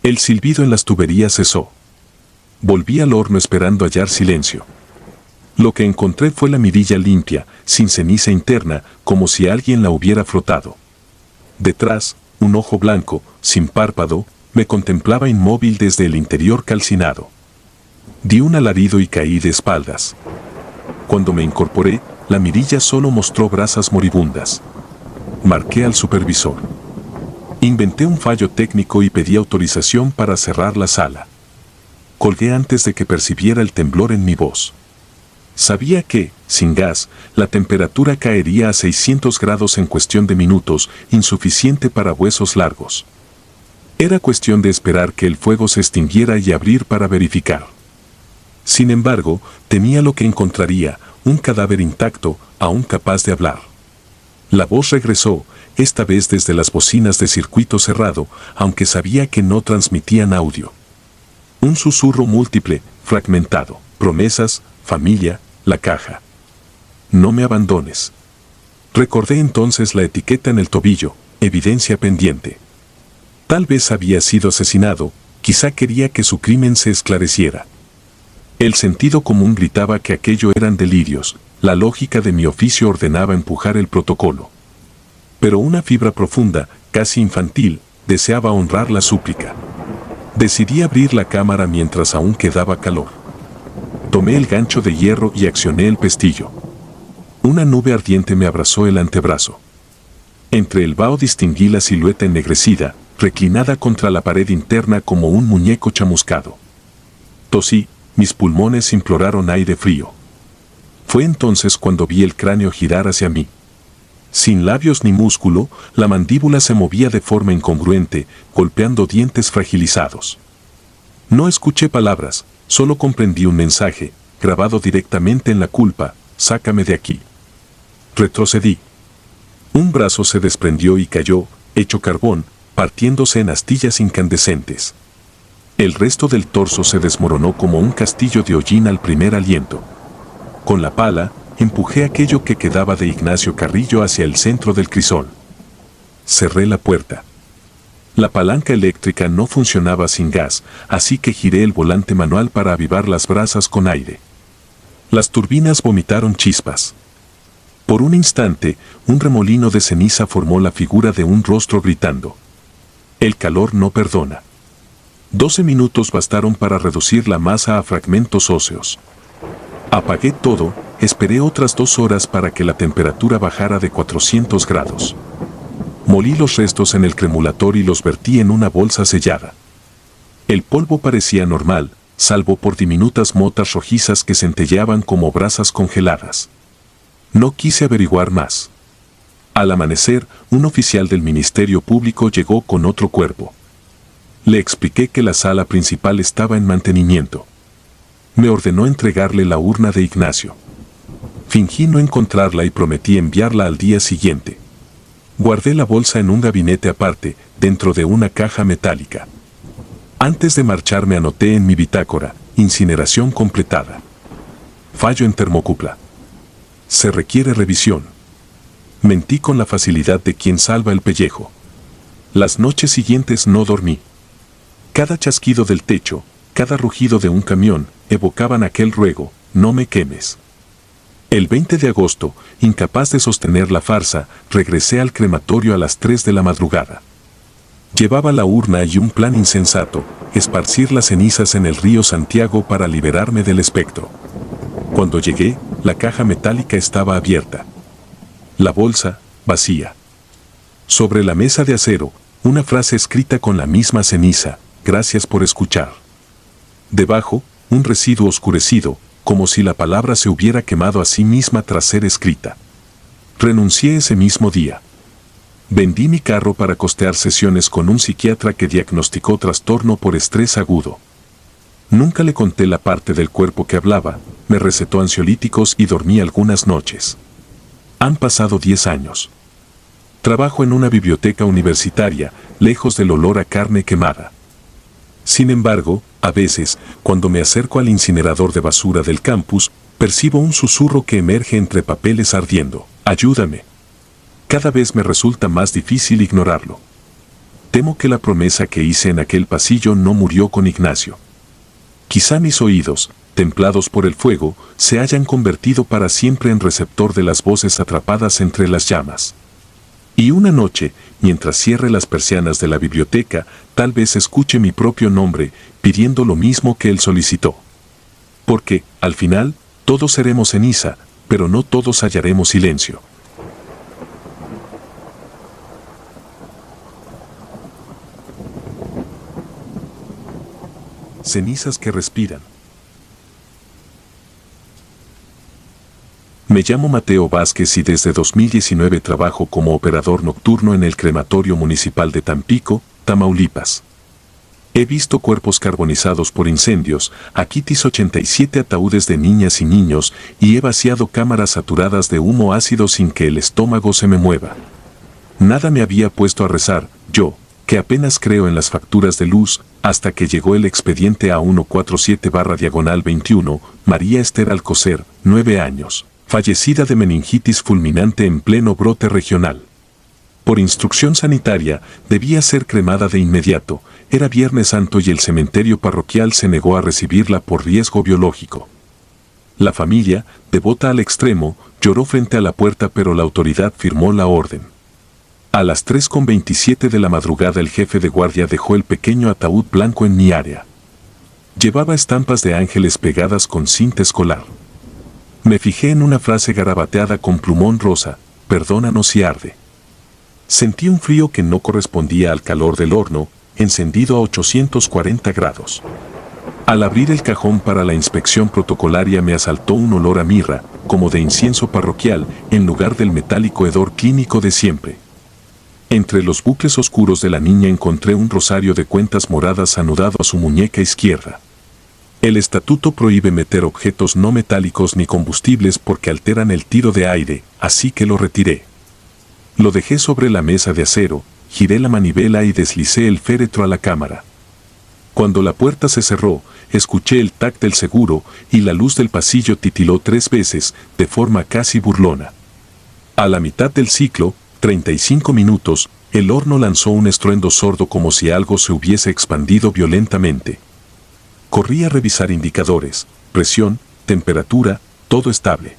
El silbido en las tuberías cesó. Volví al horno esperando hallar silencio. Lo que encontré fue la mirilla limpia, sin ceniza interna, como si alguien la hubiera frotado. Detrás, un ojo blanco, sin párpado, me contemplaba inmóvil desde el interior calcinado. Di un alarido y caí de espaldas. Cuando me incorporé, la mirilla solo mostró brasas moribundas. Marqué al supervisor. Inventé un fallo técnico y pedí autorización para cerrar la sala. Colgué antes de que percibiera el temblor en mi voz. Sabía que, sin gas, la temperatura caería a 600 grados en cuestión de minutos, insuficiente para huesos largos. Era cuestión de esperar que el fuego se extinguiera y abrir para verificar. Sin embargo, temía lo que encontraría, un cadáver intacto, aún capaz de hablar. La voz regresó, esta vez desde las bocinas de circuito cerrado, aunque sabía que no transmitían audio. Un susurro múltiple, fragmentado, promesas, familia, la caja. No me abandones. Recordé entonces la etiqueta en el tobillo, evidencia pendiente. Tal vez había sido asesinado, quizá quería que su crimen se esclareciera. El sentido común gritaba que aquello eran delirios, la lógica de mi oficio ordenaba empujar el protocolo. Pero una fibra profunda, casi infantil, deseaba honrar la súplica. Decidí abrir la cámara mientras aún quedaba calor. Tomé el gancho de hierro y accioné el pestillo. Una nube ardiente me abrazó el antebrazo. Entre el vaho distinguí la silueta ennegrecida, reclinada contra la pared interna como un muñeco chamuscado. Tosí, mis pulmones imploraron aire frío. Fue entonces cuando vi el cráneo girar hacia mí. Sin labios ni músculo, la mandíbula se movía de forma incongruente, golpeando dientes fragilizados. No escuché palabras, solo comprendí un mensaje, grabado directamente en la culpa: sácame de aquí. Retrocedí. Un brazo se desprendió y cayó, hecho carbón, partiéndose en astillas incandescentes. El resto del torso se desmoronó como un castillo de hollín al primer aliento. Con la pala, empujé aquello que quedaba de Ignacio Carrillo hacia el centro del crisol. Cerré la puerta. La palanca eléctrica no funcionaba sin gas, así que giré el volante manual para avivar las brasas con aire. Las turbinas vomitaron chispas. Por un instante, un remolino de ceniza formó la figura de un rostro gritando. El calor no perdona. 12 minutos bastaron para reducir la masa a fragmentos óseos. Apagué todo, esperé otras 2 horas para que la temperatura bajara de 400 grados. Molí los restos en el cremulator y los vertí en una bolsa sellada. El polvo parecía normal, salvo por diminutas motas rojizas que centelleaban como brasas congeladas. No quise averiguar más. Al amanecer, un oficial del Ministerio Público llegó con otro cuerpo. Le expliqué que la sala principal estaba en mantenimiento. Me ordenó entregarle la urna de Ignacio. Fingí no encontrarla y prometí enviarla al día siguiente. Guardé la bolsa en un gabinete aparte, dentro de una caja metálica. Antes de marcharme anoté en mi bitácora, incineración completada. Fallo en termocupla. Se requiere revisión. Mentí con la facilidad de quien salva el pellejo. Las noches siguientes no dormí. Cada chasquido del techo, cada rugido de un camión, evocaban aquel ruego, no me quemes. El 20 de agosto, incapaz de sostener la farsa, regresé al crematorio a las 3 de la madrugada. Llevaba la urna y un plan insensato, esparcir las cenizas en el río Santiago para liberarme del espectro. Cuando llegué, la caja metálica estaba abierta. La bolsa, vacía. Sobre la mesa de acero, una frase escrita con la misma ceniza, gracias por escuchar. Debajo, un residuo oscurecido, como si la palabra se hubiera quemado a sí misma tras ser escrita. Renuncié ese mismo día. Vendí mi carro para costear sesiones con un psiquiatra que diagnosticó trastorno por estrés agudo. Nunca le conté la parte del cuerpo que hablaba, me recetó ansiolíticos y dormí algunas noches. Han pasado 10 años. Trabajo en una biblioteca universitaria, lejos del olor a carne quemada. Sin embargo, a veces, cuando me acerco al incinerador de basura del campus, percibo un susurro que emerge entre papeles ardiendo. ¡Ayúdame! Cada vez me resulta más difícil ignorarlo. Temo que la promesa que hice en aquel pasillo no murió con Ignacio. Quizá mis oídos, templados por el fuego, se hayan convertido para siempre en receptor de las voces atrapadas entre las llamas. Y una noche, mientras cierre las persianas de la biblioteca, tal vez escuche mi propio nombre, pidiendo lo mismo que él solicitó. Porque, al final, todos seremos ceniza, pero no todos hallaremos silencio. Cenizas que respiran. Me llamo Mateo Vázquez y desde 2019 trabajo como operador nocturno en el crematorio municipal de Tampico, Tamaulipas. He visto cuerpos carbonizados por incendios, Akitis 87 ataúdes de niñas y niños y he vaciado cámaras saturadas de humo ácido sin que el estómago se me mueva. Nada me había puesto a rezar, yo, que apenas creo en las facturas de luz, hasta que llegó el expediente A147/21, María Esther Alcocer, 9 años. Fallecida de meningitis fulminante en pleno brote regional. Por instrucción sanitaria, debía ser cremada de inmediato. Era Viernes Santo y el cementerio parroquial se negó a recibirla por riesgo biológico. La familia, devota al extremo, lloró frente a la puerta, pero la autoridad firmó la orden. A las 3:27 de la madrugada el jefe de guardia dejó el pequeño ataúd blanco en mi área. Llevaba estampas de ángeles pegadas con cinta escolar. Me fijé en una frase garabateada con plumón rosa: perdónanos si arde. Sentí un frío que no correspondía al calor del horno, encendido a 840 grados. Al abrir el cajón para la inspección protocolaria me asaltó un olor a mirra, como de incienso parroquial, en lugar del metálico hedor clínico de siempre. Entre los bucles oscuros de la niña encontré un rosario de cuentas moradas anudado a su muñeca izquierda. El estatuto prohíbe meter objetos no metálicos ni combustibles porque alteran el tiro de aire, así que lo retiré. Lo dejé sobre la mesa de acero, giré la manivela y deslicé el féretro a la cámara. Cuando la puerta se cerró, escuché el tac del seguro y la luz del pasillo titiló 3 veces, de forma casi burlona. A la mitad del ciclo, 35 minutos, el horno lanzó un estruendo sordo como si algo se hubiese expandido violentamente. Corrí a revisar indicadores, presión, temperatura, todo estable.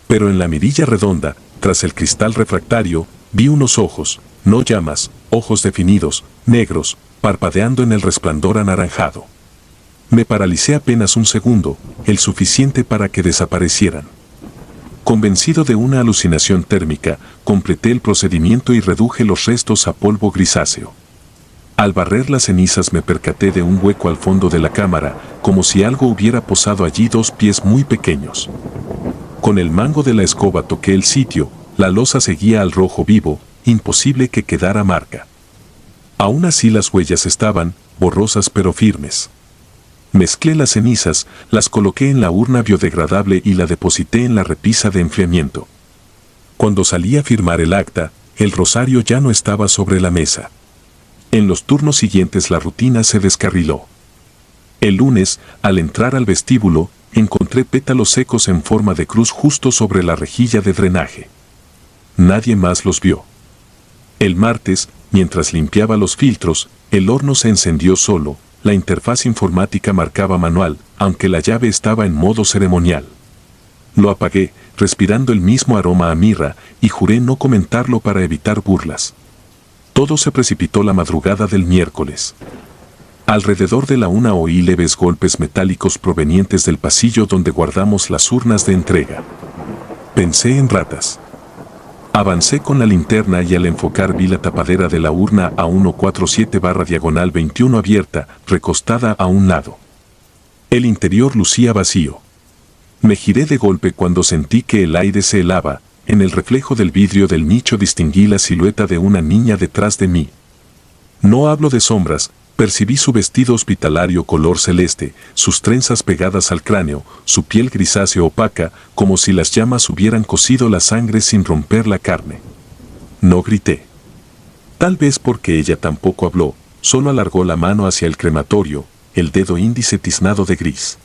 Pero en la mirilla redonda, tras el cristal refractario, vi unos ojos, no llamas, ojos definidos, negros, parpadeando en el resplandor anaranjado. Me paralicé apenas un segundo, el suficiente para que desaparecieran. Convencido de una alucinación térmica, completé el procedimiento y reduje los restos a polvo grisáceo. Al barrer las cenizas me percaté de un hueco al fondo de la cámara, como si algo hubiera posado allí 2 pies muy pequeños. Con el mango de la escoba toqué el sitio, la losa seguía al rojo vivo, imposible que quedara marca. Aún así las huellas estaban, borrosas pero firmes. Mezclé las cenizas, las coloqué en la urna biodegradable y la deposité en la repisa de enfriamiento. Cuando salí a firmar el acta, el rosario ya no estaba sobre la mesa. En los turnos siguientes la rutina se descarriló. El lunes, al entrar al vestíbulo, encontré pétalos secos en forma de cruz justo sobre la rejilla de drenaje. Nadie más los vio. El martes, mientras limpiaba los filtros, el horno se encendió solo. La interfaz informática marcaba manual, aunque la llave estaba en modo ceremonial. Lo apagué, respirando el mismo aroma a mirra, y juré no comentarlo para evitar burlas. Todo se precipitó la madrugada del miércoles. Alrededor de la 1 oí leves golpes metálicos provenientes del pasillo donde guardamos las urnas de entrega. Pensé en ratas. Avancé con la linterna y al enfocar vi la tapadera de la urna A147/diagonal 21 abierta, recostada a un lado. El interior lucía vacío. Me giré de golpe cuando sentí que el aire se helaba. En el reflejo del vidrio del nicho distinguí la silueta de una niña detrás de mí. No hablo de sombras, percibí su vestido hospitalario color celeste, sus trenzas pegadas al cráneo, su piel grisácea opaca, como si las llamas hubieran cocido la sangre sin romper la carne. No grité. Tal vez porque ella tampoco habló, solo alargó la mano hacia el crematorio, el dedo índice tiznado de gris.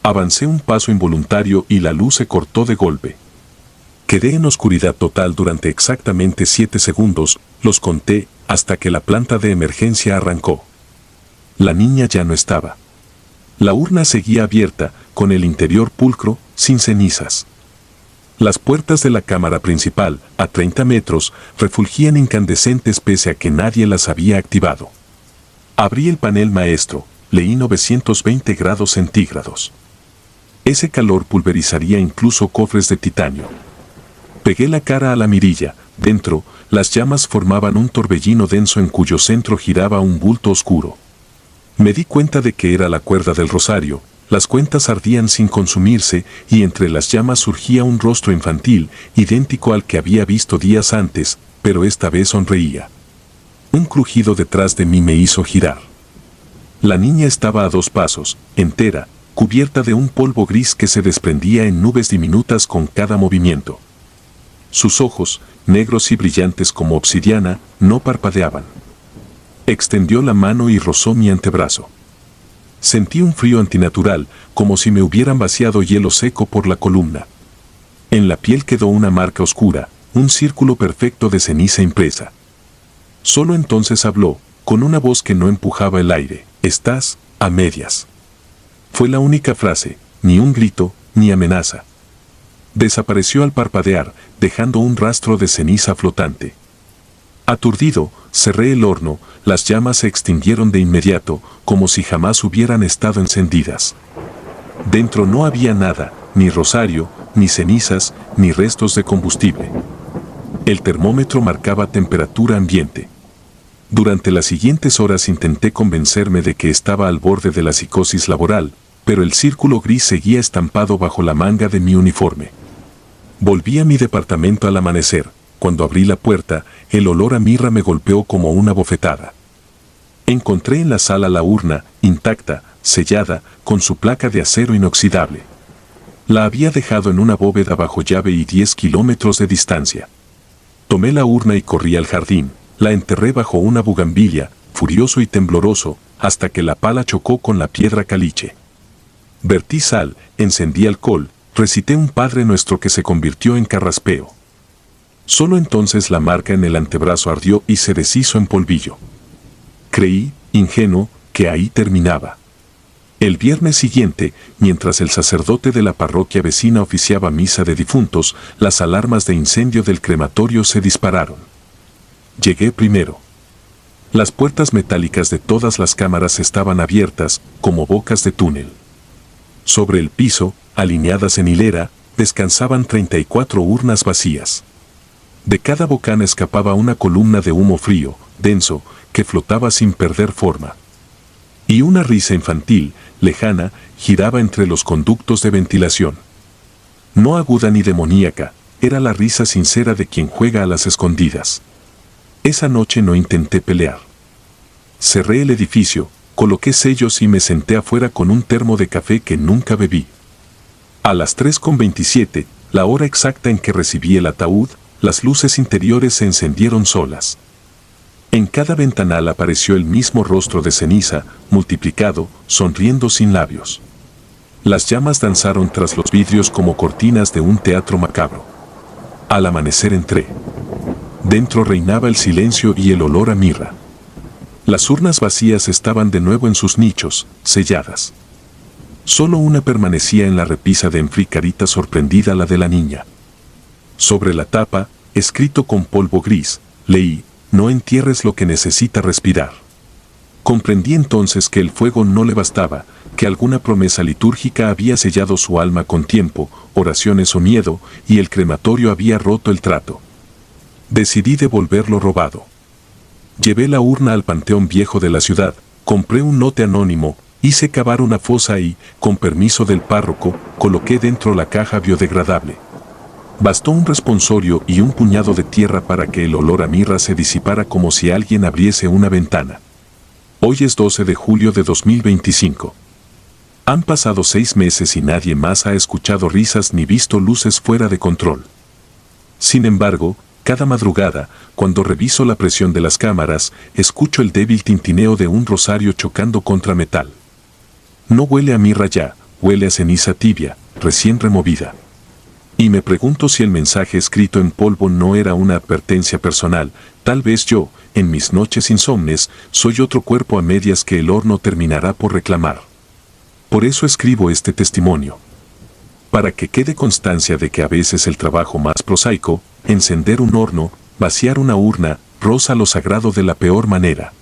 Avancé un paso involuntario y la luz se cortó de golpe. Quedé en oscuridad total durante exactamente 7 segundos, los conté, hasta que la planta de emergencia arrancó. La niña ya no estaba. La urna seguía abierta, con el interior pulcro, sin cenizas. Las puertas de la cámara principal, a 30 metros, refulgían incandescentes pese a que nadie las había activado. Abrí el panel maestro, leí 920 grados centígrados. Ese calor pulverizaría incluso cofres de titanio. Pegué la cara a la mirilla. Dentro, las llamas formaban un torbellino denso en cuyo centro giraba un bulto oscuro. Me di cuenta de que era la cuerda del rosario, las cuentas ardían sin consumirse y entre las llamas surgía un rostro infantil, idéntico al que había visto días antes, pero esta vez sonreía. Un crujido detrás de mí me hizo girar. La niña estaba a 2 pasos, entera, cubierta de un polvo gris que se desprendía en nubes diminutas con cada movimiento. Sus ojos, negros y brillantes como obsidiana, no parpadeaban. Extendió la mano y rozó mi antebrazo. Sentí un frío antinatural, como si me hubieran vaciado hielo seco por la columna. En la piel quedó una marca oscura, un círculo perfecto de ceniza impresa. Solo entonces habló, con una voz que no empujaba el aire: «Estás a medias». Fue la única frase, ni un grito, ni amenaza. Desapareció al parpadear, dejando un rastro de ceniza flotante. Aturdido, cerré el horno, las llamas se extinguieron de inmediato, como si jamás hubieran estado encendidas. Dentro no había nada, ni rosario, ni cenizas, ni restos de combustible. El termómetro marcaba temperatura ambiente. Durante las siguientes horas intenté convencerme de que estaba al borde de la psicosis laboral, pero el círculo gris seguía estampado bajo la manga de mi uniforme. Volví a mi departamento al amanecer. Cuando abrí la puerta, el olor a mirra me golpeó como una bofetada. Encontré en la sala la urna, intacta, sellada, con su placa de acero inoxidable. La había dejado en una bóveda bajo llave y 10 kilómetros de distancia. Tomé la urna y corrí al jardín. La enterré bajo una bugambilla, furioso y tembloroso, hasta que la pala chocó con la piedra caliche. Vertí sal, encendí alcohol, recité un Padre Nuestro que se convirtió en carraspeo. Solo entonces la marca en el antebrazo ardió y se deshizo en polvillo. Creí, ingenuo, que ahí terminaba. El viernes siguiente, mientras el sacerdote de la parroquia vecina oficiaba misa de difuntos, las alarmas de incendio del crematorio se dispararon. Llegué primero. Las puertas metálicas de todas las cámaras estaban abiertas, como bocas de túnel. Sobre el piso, alineadas en hilera, descansaban 34 urnas vacías. De cada bocana escapaba una columna de humo frío, denso, que flotaba sin perder forma. Y una risa infantil, lejana, giraba entre los conductos de ventilación. No aguda ni demoníaca, era la risa sincera de quien juega a las escondidas. Esa noche no intenté pelear. Cerré el edificio, coloqué sellos y me senté afuera con un termo de café que nunca bebí. A las 3:27, la hora exacta en que recibí el ataúd, las luces interiores se encendieron solas. En cada ventanal apareció el mismo rostro de ceniza, multiplicado, sonriendo sin labios. Las llamas danzaron tras los vidrios como cortinas de un teatro macabro. Al amanecer entré. Dentro reinaba el silencio y el olor a mirra. Las urnas vacías estaban de nuevo en sus nichos, selladas. Solo una permanecía en la repisa de enfri, carita sorprendida, la de la niña. Sobre la tapa, escrito con polvo gris, leí: no entierres lo que necesita respirar. Comprendí entonces que el fuego no le bastaba, que alguna promesa litúrgica había sellado su alma con tiempo, oraciones o miedo, y el crematorio había roto el trato. Decidí devolver lo robado. Llevé la urna al panteón viejo de la ciudad, compré un lote anónimo, hice cavar una fosa y, con permiso del párroco, coloqué dentro la caja biodegradable. Bastó un responsorio y un puñado de tierra para que el olor a mirra se disipara como si alguien abriese una ventana. Hoy es 12 de julio de 2025. Han pasado 6 meses y nadie más ha escuchado risas ni visto luces fuera de control. Sin embargo, cada madrugada, cuando reviso la presión de las cámaras, escucho el débil tintineo de un rosario chocando contra metal. No huele a mirra ya, huele a ceniza tibia, recién removida. Y me pregunto si el mensaje escrito en polvo no era una advertencia personal. Tal vez yo, en mis noches insomnes, soy otro cuerpo a medias que el horno terminará por reclamar. Por eso escribo este testimonio. Para que quede constancia de que a veces el trabajo más prosaico, encender un horno, vaciar una urna, roza lo sagrado de la peor manera.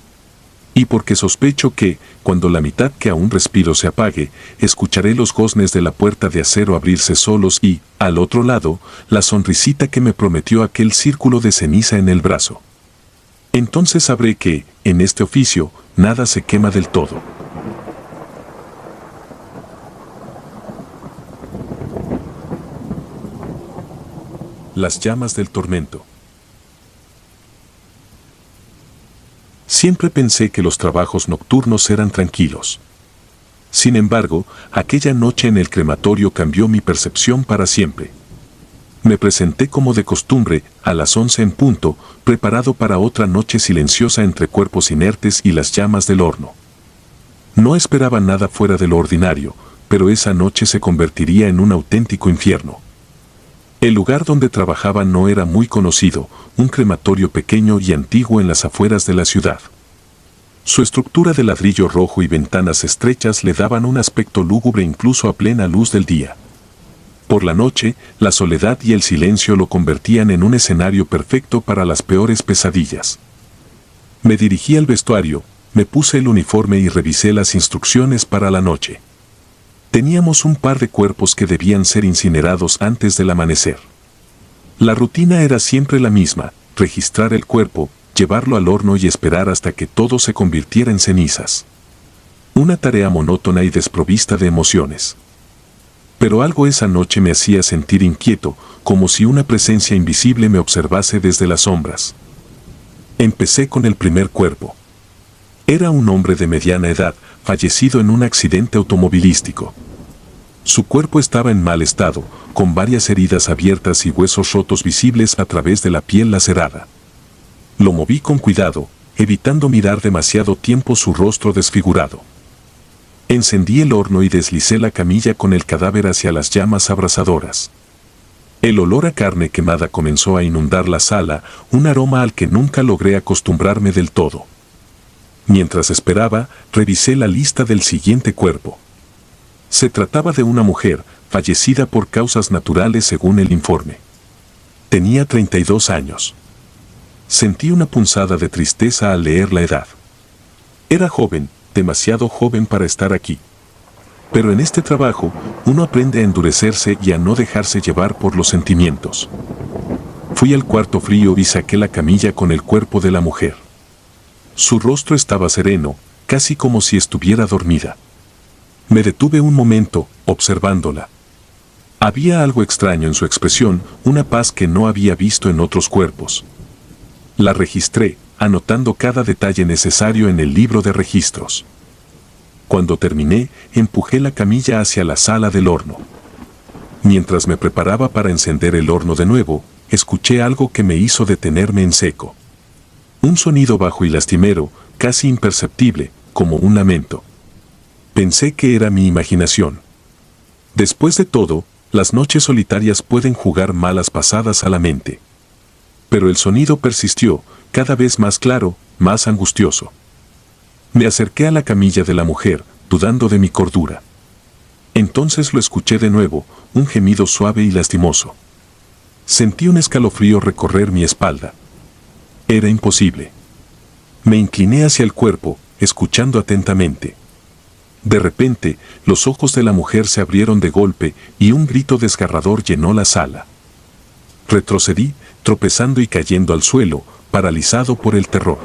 Y porque sospecho que, cuando la mitad que aún respiro se apague, escucharé los goznes de la puerta de acero abrirse solos y, al otro lado, la sonrisita que me prometió aquel círculo de ceniza en el brazo. Entonces sabré que, en este oficio, nada se quema del todo. Las llamas del tormento. Siempre pensé que los trabajos nocturnos eran tranquilos. Sin embargo, aquella noche en el crematorio cambió mi percepción para siempre. Me presenté como de costumbre, a las 11 en punto, preparado para otra noche silenciosa entre cuerpos inertes y las llamas del horno. No esperaba nada fuera de lo ordinario, pero esa noche se convertiría en un auténtico infierno. El lugar donde trabajaba no era muy conocido, un crematorio pequeño y antiguo en las afueras de la ciudad. Su estructura de ladrillo rojo y ventanas estrechas le daban un aspecto lúgubre incluso a plena luz del día. Por la noche, la soledad y el silencio lo convertían en un escenario perfecto para las peores pesadillas. Me dirigí al vestuario, me puse el uniforme y revisé las instrucciones para la noche. Teníamos un par de cuerpos que debían ser incinerados antes del amanecer. La rutina era siempre la misma: registrar el cuerpo, llevarlo al horno y esperar hasta que todo se convirtiera en cenizas. Una tarea monótona y desprovista de emociones. Pero algo esa noche me hacía sentir inquieto, como si una presencia invisible me observase desde las sombras. Empecé con el primer cuerpo. Era un hombre de mediana edad, fallecido en un accidente automovilístico. Su cuerpo estaba en mal estado, con varias heridas abiertas y huesos rotos visibles a través de la piel lacerada. Lo moví con cuidado, evitando mirar demasiado tiempo su rostro desfigurado. Encendí el horno y deslicé la camilla con el cadáver hacia las llamas abrasadoras. El olor a carne quemada comenzó a inundar la sala, un aroma al que nunca logré acostumbrarme del todo. Mientras esperaba, revisé la lista del siguiente cuerpo. Se trataba de una mujer, fallecida por causas naturales según el informe. Tenía 32 años. Sentí una punzada de tristeza al leer la edad. Era joven, demasiado joven para estar aquí. Pero en este trabajo, uno aprende a endurecerse y a no dejarse llevar por los sentimientos. Fui al cuarto frío y saqué la camilla con el cuerpo de la mujer. Su rostro estaba sereno, casi como si estuviera dormida. Me detuve un momento, observándola. Había algo extraño en su expresión, una paz que no había visto en otros cuerpos. La registré, anotando cada detalle necesario en el libro de registros. Cuando terminé, empujé la camilla hacia la sala del horno. Mientras me preparaba para encender el horno de nuevo, escuché algo que me hizo detenerme en seco. Un sonido bajo y lastimero, casi imperceptible, como un lamento. Pensé que era mi imaginación. Después de todo, las noches solitarias pueden jugar malas pasadas a la mente. Pero el sonido persistió, cada vez más claro, más angustioso. Me acerqué a la camilla de la mujer, dudando de mi cordura. Entonces lo escuché de nuevo, un gemido suave y lastimoso. Sentí un escalofrío recorrer mi espalda. Era imposible. Me incliné hacia el cuerpo, escuchando atentamente. De repente, los ojos de la mujer se abrieron de golpe y un grito desgarrador llenó la sala. Retrocedí, tropezando y cayendo al suelo, paralizado por el terror.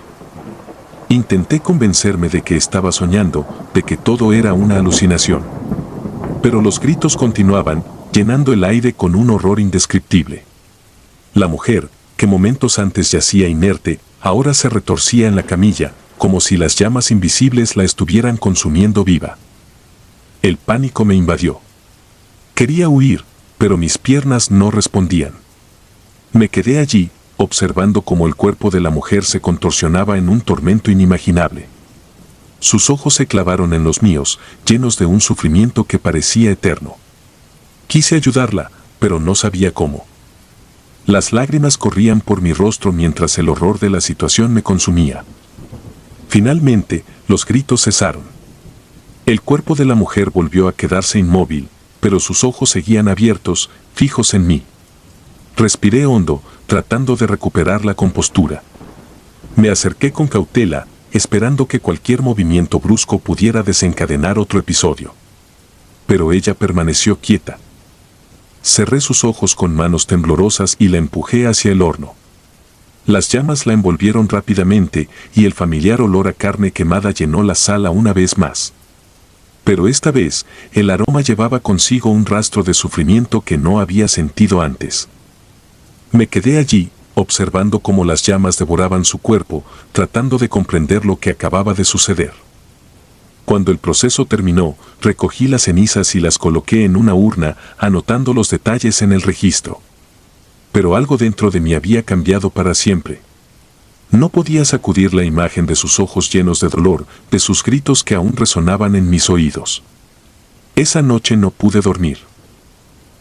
Intenté convencerme de que estaba soñando, de que todo era una alucinación. Pero los gritos continuaban, llenando el aire con un horror indescriptible. La mujer, que momentos antes yacía inerte, ahora se retorcía en la camilla, como si las llamas invisibles la estuvieran consumiendo viva. El pánico me invadió. Quería huir, pero mis piernas no respondían. Me quedé allí, observando cómo el cuerpo de la mujer se contorsionaba en un tormento inimaginable. Sus ojos se clavaron en los míos, llenos de un sufrimiento que parecía eterno. Quise ayudarla, pero no sabía cómo. Las lágrimas corrían por mi rostro mientras el horror de la situación me consumía. Finalmente, los gritos cesaron. El cuerpo de la mujer volvió a quedarse inmóvil, pero sus ojos seguían abiertos, fijos en mí. Respiré hondo, tratando de recuperar la compostura. Me acerqué con cautela, esperando que cualquier movimiento brusco pudiera desencadenar otro episodio. Pero ella permaneció quieta. Cerré sus ojos con manos temblorosas y la empujé hacia el horno. Las llamas la envolvieron rápidamente y el familiar olor a carne quemada llenó la sala una vez más. Pero esta vez, el aroma llevaba consigo un rastro de sufrimiento que no había sentido antes. Me quedé allí, observando cómo las llamas devoraban su cuerpo, tratando de comprender lo que acababa de suceder. Cuando el proceso terminó, recogí las cenizas y las coloqué en una urna, anotando los detalles en el registro. Pero algo dentro de mí había cambiado para siempre. No podía sacudir la imagen de sus ojos llenos de dolor, de sus gritos que aún resonaban en mis oídos. Esa noche no pude dormir.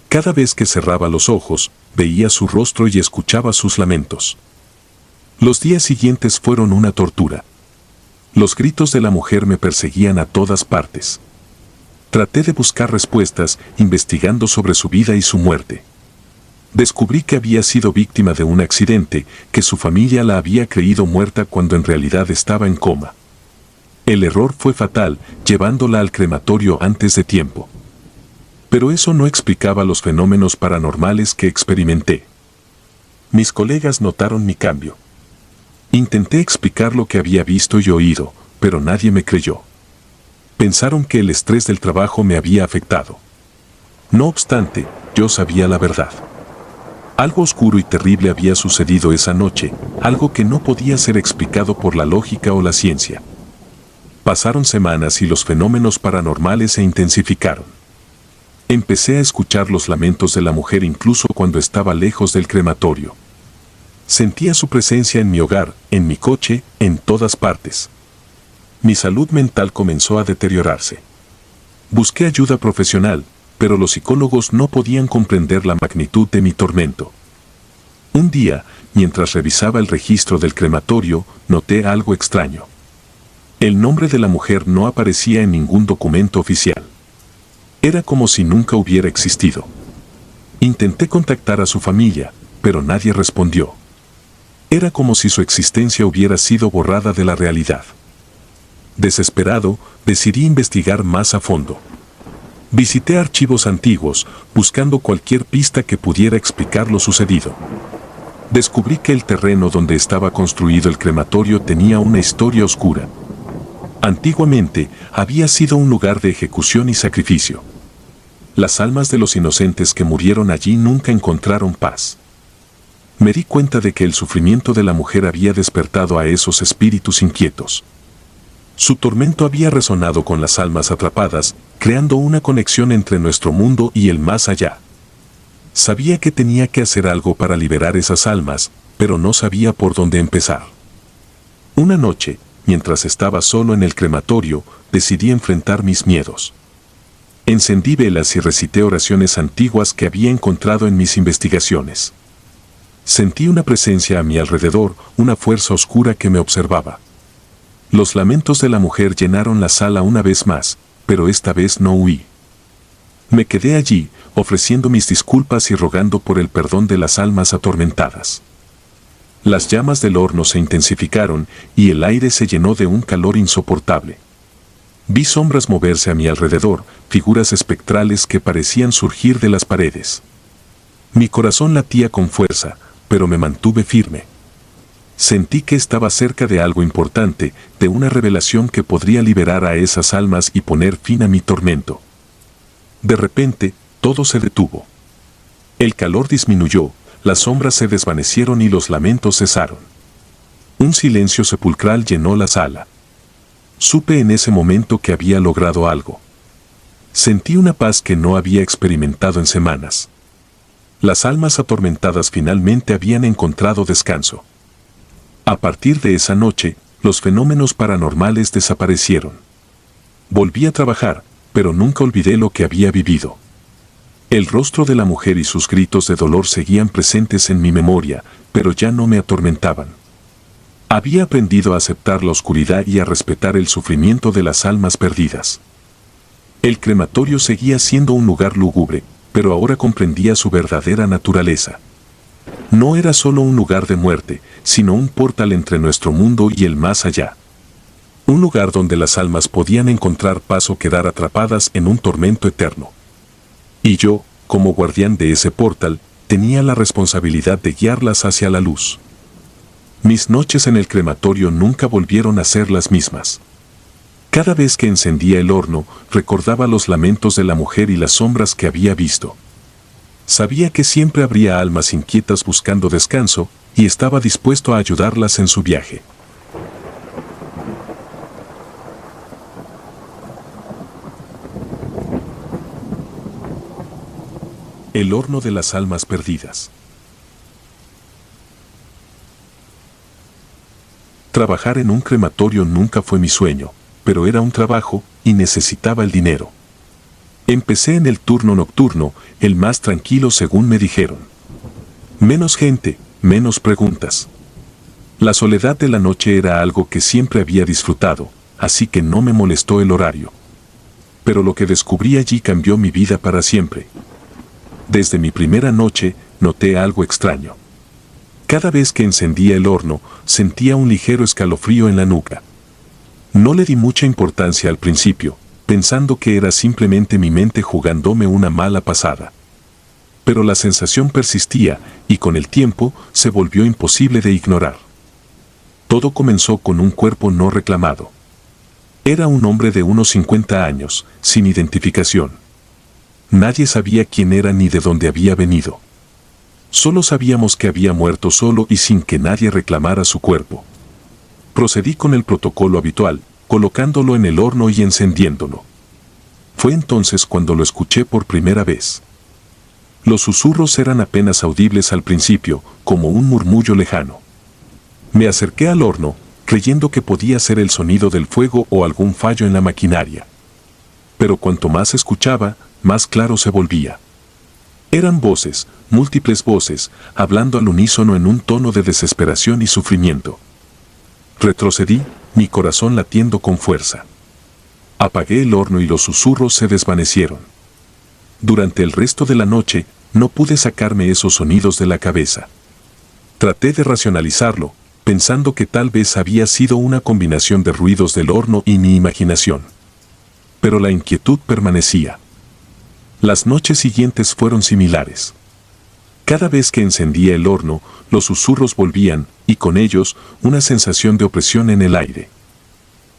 Cada vez que cerraba los ojos, veía su rostro y escuchaba sus lamentos. Los días siguientes fueron una tortura. Los gritos de la mujer me perseguían a todas partes. Traté de buscar respuestas, investigando sobre su vida y su muerte. Descubrí que había sido víctima de un accidente, que su familia la había creído muerta cuando en realidad estaba en coma. El error fue fatal, llevándola al crematorio antes de tiempo. Pero eso no explicaba los fenómenos paranormales que experimenté. Mis colegas notaron mi cambio. Intenté explicar lo que había visto y oído, pero nadie me creyó. Pensaron que el estrés del trabajo me había afectado. No obstante, yo sabía la verdad. Algo oscuro y terrible había sucedido esa noche, algo que no podía ser explicado por la lógica o la ciencia. Pasaron semanas y los fenómenos paranormales se intensificaron. Empecé a escuchar los lamentos de la mujer incluso cuando estaba lejos del crematorio. Sentía su presencia en mi hogar, en mi coche, en todas partes. Mi salud mental comenzó a deteriorarse. Busqué ayuda profesional, pero los psicólogos no podían comprender la magnitud de mi tormento. Un día, mientras revisaba el registro del crematorio, noté algo extraño. El nombre de la mujer no aparecía en ningún documento oficial. Era como si nunca hubiera existido. Intenté contactar a su familia, pero nadie respondió. Era como si su existencia hubiera sido borrada de la realidad. Desesperado, decidí investigar más a fondo. Visité archivos antiguos, buscando cualquier pista que pudiera explicar lo sucedido. Descubrí que el terreno donde estaba construido el crematorio tenía una historia oscura. Antiguamente, había sido un lugar de ejecución y sacrificio. Las almas de los inocentes que murieron allí nunca encontraron paz. Me di cuenta de que el sufrimiento de la mujer había despertado a esos espíritus inquietos. Su tormento había resonado con las almas atrapadas, creando una conexión entre nuestro mundo y el más allá. Sabía que tenía que hacer algo para liberar esas almas, pero no sabía por dónde empezar. Una noche, mientras estaba solo en el crematorio, decidí enfrentar mis miedos. Encendí velas y recité oraciones antiguas que había encontrado en mis investigaciones. Sentí una presencia a mi alrededor, una fuerza oscura que me observaba. Los lamentos de la mujer llenaron la sala una vez más, pero esta vez no huí. Me quedé allí, ofreciendo mis disculpas y rogando por el perdón de las almas atormentadas. Las llamas del horno se intensificaron y el aire se llenó de un calor insoportable. Vi sombras moverse a mi alrededor, figuras espectrales que parecían surgir de las paredes. Mi corazón latía con fuerza, pero me mantuve firme. Sentí que estaba cerca de algo importante, de una revelación que podría liberar a esas almas y poner fin a mi tormento. De repente, todo se detuvo. El calor disminuyó, las sombras se desvanecieron y los lamentos cesaron. Un silencio sepulcral llenó la sala. Supe en ese momento que había logrado algo. Sentí una paz que no había experimentado en semanas. Las almas atormentadas finalmente habían encontrado descanso. A partir de esa noche, los fenómenos paranormales desaparecieron. Volví a trabajar, pero nunca olvidé lo que había vivido. El rostro de la mujer y sus gritos de dolor seguían presentes en mi memoria, pero ya no me atormentaban. Había aprendido a aceptar la oscuridad y a respetar el sufrimiento de las almas perdidas. El crematorio seguía siendo un lugar lúgubre, pero ahora comprendía su verdadera naturaleza. No era solo un lugar de muerte, sino un portal entre nuestro mundo y el más allá. Un lugar donde las almas podían encontrar paz o quedar atrapadas en un tormento eterno. Y yo, como guardián de ese portal, tenía la responsabilidad de guiarlas hacia la luz. Mis noches en el crematorio nunca volvieron a ser las mismas. Cada vez que encendía el horno, recordaba los lamentos de la mujer y las sombras que había visto. Sabía que siempre habría almas inquietas buscando descanso, y estaba dispuesto a ayudarlas en su viaje. El horno de las almas perdidas. Trabajar en un crematorio nunca fue mi sueño, pero era un trabajo y necesitaba el dinero. Empecé en el turno nocturno, el más tranquilo según me dijeron. Menos gente, menos preguntas. La soledad de la noche era algo que siempre había disfrutado, así que no me molestó el horario. Pero lo que descubrí allí cambió mi vida para siempre. Desde mi primera noche, noté algo extraño. Cada vez que encendía el horno, sentía un ligero escalofrío en la nuca. No le di mucha importancia al principio, pensando que era simplemente mi mente jugándome una mala pasada. Pero la sensación persistía, y con el tiempo, se volvió imposible de ignorar. Todo comenzó con un cuerpo no reclamado. Era un hombre de unos 50 años, sin identificación. Nadie sabía quién era ni de dónde había venido. Solo sabíamos que había muerto solo y sin que nadie reclamara su cuerpo. Procedí con el protocolo habitual, colocándolo en el horno y encendiéndolo. Fue entonces cuando lo escuché por primera vez. Los susurros eran apenas audibles al principio, como un murmullo lejano. Me acerqué al horno, creyendo que podía ser el sonido del fuego o algún fallo en la maquinaria. Pero cuanto más escuchaba, más claro se volvía. Eran voces, múltiples voces, hablando al unísono en un tono de desesperación y sufrimiento. Retrocedí, mi corazón latiendo con fuerza. Apagué el horno y los susurros se desvanecieron. Durante el resto de la noche, no pude sacarme esos sonidos de la cabeza. Traté de racionalizarlo, pensando que tal vez había sido una combinación de ruidos del horno y mi imaginación. Pero la inquietud permanecía. Las noches siguientes fueron similares. Cada vez que encendía el horno, los susurros volvían, y con ellos, una sensación de opresión en el aire.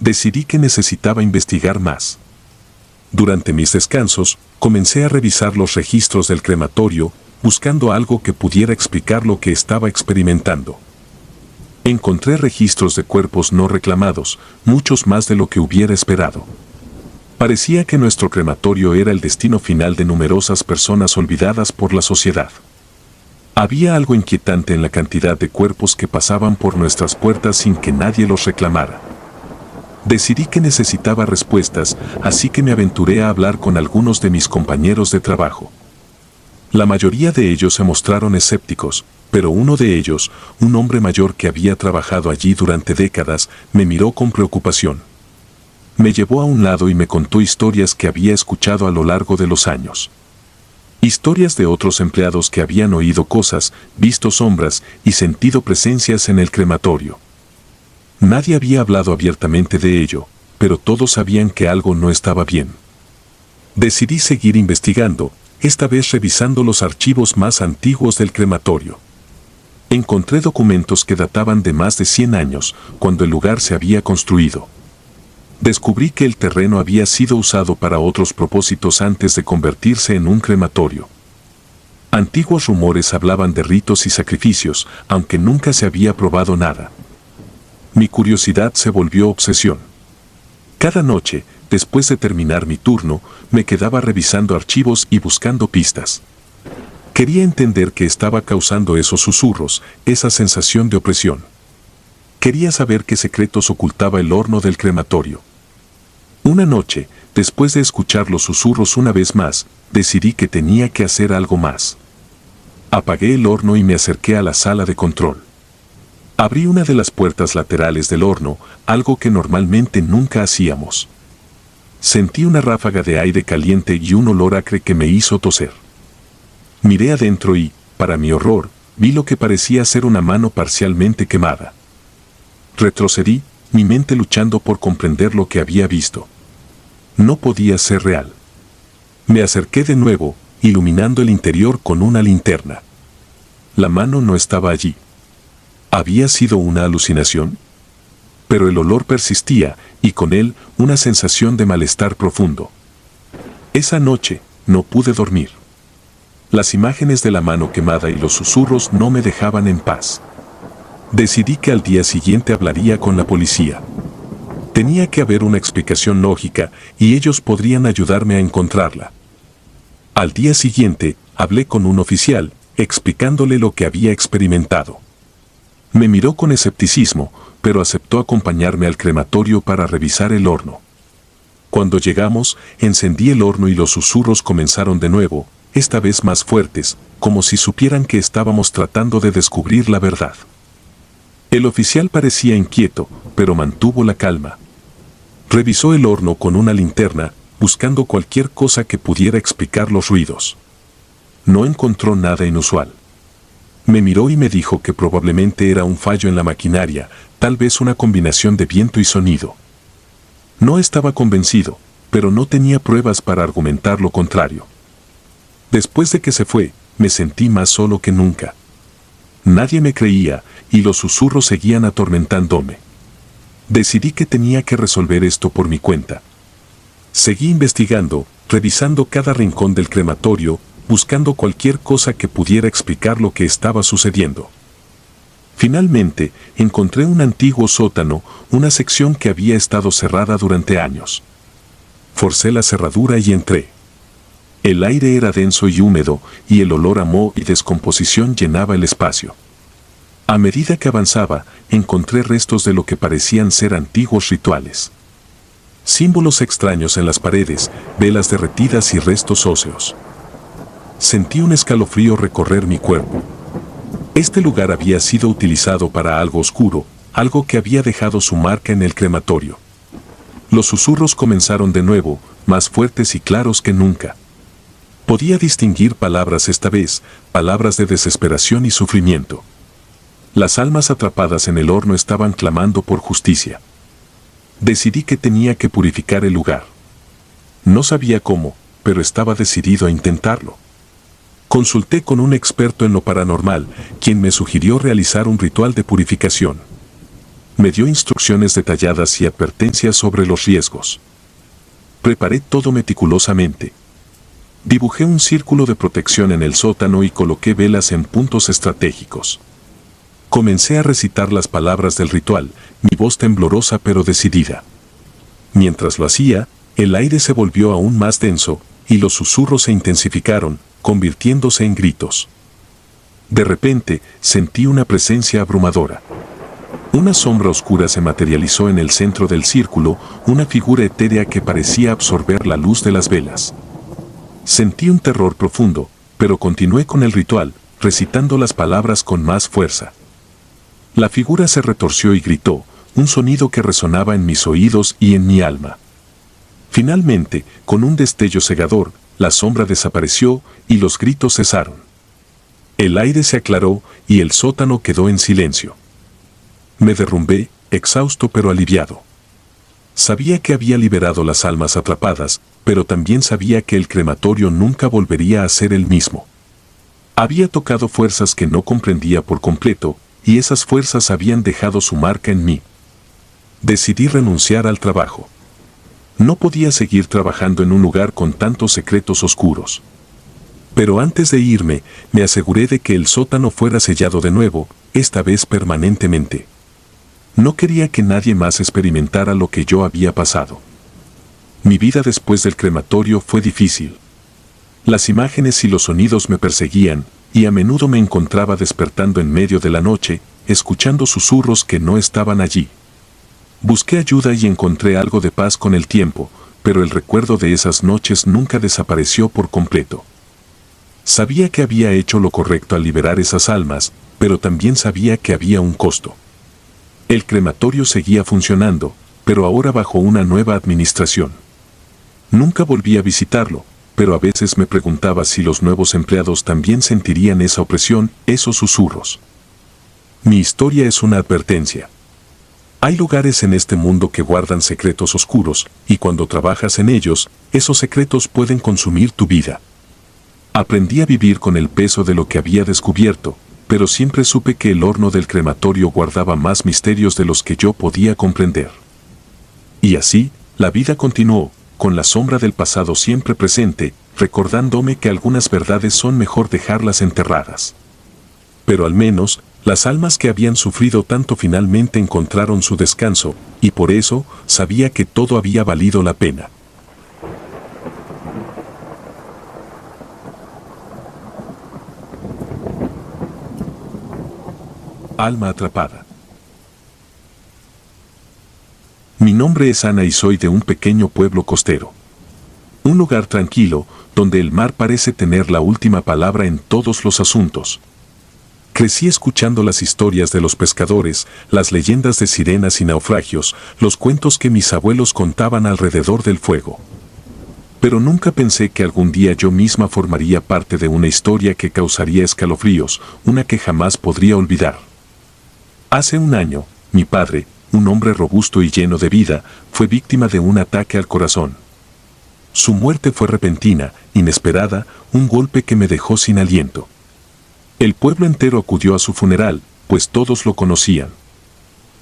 Decidí que necesitaba investigar más. Durante mis descansos, comencé a revisar los registros del crematorio, buscando algo que pudiera explicar lo que estaba experimentando. Encontré registros de cuerpos no reclamados, muchos más de lo que hubiera esperado. Parecía que nuestro crematorio era el destino final de numerosas personas olvidadas por la sociedad. Había algo inquietante en la cantidad de cuerpos que pasaban por nuestras puertas sin que nadie los reclamara. Decidí que necesitaba respuestas, así que me aventuré a hablar con algunos de mis compañeros de trabajo. La mayoría de ellos se mostraron escépticos, pero uno de ellos, un hombre mayor que había trabajado allí durante décadas, me miró con preocupación. Me llevó a un lado y me contó historias que había escuchado a lo largo de los años. Historias de otros empleados que habían oído cosas, visto sombras y sentido presencias en el crematorio. Nadie había hablado abiertamente de ello, pero todos sabían que algo no estaba bien. Decidí seguir investigando, esta vez revisando los archivos más antiguos del crematorio. Encontré documentos que databan de más de 100 años, cuando el lugar se había construido. Descubrí que el terreno había sido usado para otros propósitos antes de convertirse en un crematorio. Antiguos rumores hablaban de ritos y sacrificios, aunque nunca se había probado nada. Mi curiosidad se volvió obsesión. Cada noche, después de terminar mi turno, me quedaba revisando archivos y buscando pistas. Quería entender qué estaba causando esos susurros, esa sensación de opresión. Quería saber qué secretos ocultaba el horno del crematorio. Una noche, después de escuchar los susurros una vez más, decidí que tenía que hacer algo más. Apagué el horno y me acerqué a la sala de control. Abrí una de las puertas laterales del horno, algo que normalmente nunca hacíamos. Sentí una ráfaga de aire caliente y un olor acre que me hizo toser. Miré adentro y, para mi horror, vi lo que parecía ser una mano parcialmente quemada. Retrocedí, mi mente luchando por comprender lo que había visto. No podía ser real. Me acerqué de nuevo, iluminando el interior con una linterna. La mano no estaba allí. ¿Había sido una alucinación? Pero el olor persistía, y con él una sensación de malestar profundo. Esa noche, no pude dormir. Las imágenes de la mano quemada y los susurros no me dejaban en paz. Decidí que al día siguiente hablaría con la policía. Tenía que haber una explicación lógica, y ellos podrían ayudarme a encontrarla. Al día siguiente, hablé con un oficial, explicándole lo que había experimentado. Me miró con escepticismo, pero aceptó acompañarme al crematorio para revisar el horno. Cuando llegamos, encendí el horno y los susurros comenzaron de nuevo, esta vez más fuertes, como si supieran que estábamos tratando de descubrir la verdad. El oficial parecía inquieto, pero mantuvo la calma. Revisó el horno con una linterna, buscando cualquier cosa que pudiera explicar los ruidos. No encontró nada inusual. Me miró y me dijo que probablemente era un fallo en la maquinaria, tal vez una combinación de viento y sonido. No estaba convencido, pero no tenía pruebas para argumentar lo contrario. Después de que se fue, me sentí más solo que nunca. Nadie me creía, y los susurros seguían atormentándome. Decidí que tenía que resolver esto por mi cuenta. Seguí investigando, revisando cada rincón del crematorio, buscando cualquier cosa que pudiera explicar lo que estaba sucediendo. Finalmente, encontré un antiguo sótano, una sección que había estado cerrada durante años. Forcé la cerradura y entré. El aire era denso y húmedo, y el olor a moho y descomposición llenaba el espacio. A medida que avanzaba, encontré restos de lo que parecían ser antiguos rituales. Símbolos extraños en las paredes, velas derretidas y restos óseos. Sentí un escalofrío recorrer mi cuerpo. Este lugar había sido utilizado para algo oscuro, algo que había dejado su marca en el crematorio. Los susurros comenzaron de nuevo, más fuertes y claros que nunca. Podía distinguir palabras esta vez, palabras de desesperación y sufrimiento. Las almas atrapadas en el horno estaban clamando por justicia. Decidí que tenía que purificar el lugar. No sabía cómo, pero estaba decidido a intentarlo. Consulté con un experto en lo paranormal, quien me sugirió realizar un ritual de purificación. Me dio instrucciones detalladas y advertencias sobre los riesgos. Preparé todo meticulosamente. Dibujé un círculo de protección en el sótano y coloqué velas en puntos estratégicos. Comencé a recitar las palabras del ritual, mi voz temblorosa pero decidida. Mientras lo hacía, el aire se volvió aún más denso, y los susurros se intensificaron, convirtiéndose en gritos. De repente, sentí una presencia abrumadora. Una sombra oscura se materializó en el centro del círculo, una figura etérea que parecía absorber la luz de las velas. Sentí un terror profundo, pero continué con el ritual, recitando las palabras con más fuerza. La figura se retorció y gritó, un sonido que resonaba en mis oídos y en mi alma. Finalmente, con un destello cegador, la sombra desapareció y los gritos cesaron. El aire se aclaró y el sótano quedó en silencio. Me derrumbé, exhausto pero aliviado. Sabía que había liberado las almas atrapadas, pero también sabía que el crematorio nunca volvería a ser el mismo. Había tocado fuerzas que no comprendía por completo, y esas fuerzas habían dejado su marca en mí. Decidí renunciar al trabajo. No podía seguir trabajando en un lugar con tantos secretos oscuros. Pero antes de irme, me aseguré de que el sótano fuera sellado de nuevo, esta vez permanentemente. No quería que nadie más experimentara lo que yo había pasado. Mi vida después del crematorio fue difícil. Las imágenes y los sonidos me perseguían, y a menudo me encontraba despertando en medio de la noche, escuchando susurros que no estaban allí. Busqué ayuda y encontré algo de paz con el tiempo, pero el recuerdo de esas noches nunca desapareció por completo. Sabía que había hecho lo correcto al liberar esas almas, pero también sabía que había un costo. El crematorio seguía funcionando, pero ahora bajo una nueva administración. Nunca volví a visitarlo, pero a veces me preguntaba si los nuevos empleados también sentirían esa opresión, esos susurros. Mi historia es una advertencia. Hay lugares en este mundo que guardan secretos oscuros, y cuando trabajas en ellos, esos secretos pueden consumir tu vida. Aprendí a vivir con el peso de lo que había descubierto, pero siempre supe que el horno del crematorio guardaba más misterios de los que yo podía comprender. Y así, la vida continuó, con la sombra del pasado siempre presente, recordándome que algunas verdades son mejor dejarlas enterradas. Pero al menos, las almas que habían sufrido tanto finalmente encontraron su descanso, y por eso sabía que todo había valido la pena. Alma atrapada. Mi nombre es Ana y soy de un pequeño pueblo costero. Un lugar tranquilo, donde el mar parece tener la última palabra en todos los asuntos. Crecí escuchando las historias de los pescadores, las leyendas de sirenas y naufragios, los cuentos que mis abuelos contaban alrededor del fuego. Pero nunca pensé que algún día yo misma formaría parte de una historia que causaría escalofríos, una que jamás podría olvidar. Hace un año, mi padre, un hombre robusto y lleno de vida, fue víctima de un ataque al corazón. Su muerte fue repentina, inesperada, un golpe que me dejó sin aliento. El pueblo entero acudió a su funeral, pues todos lo conocían.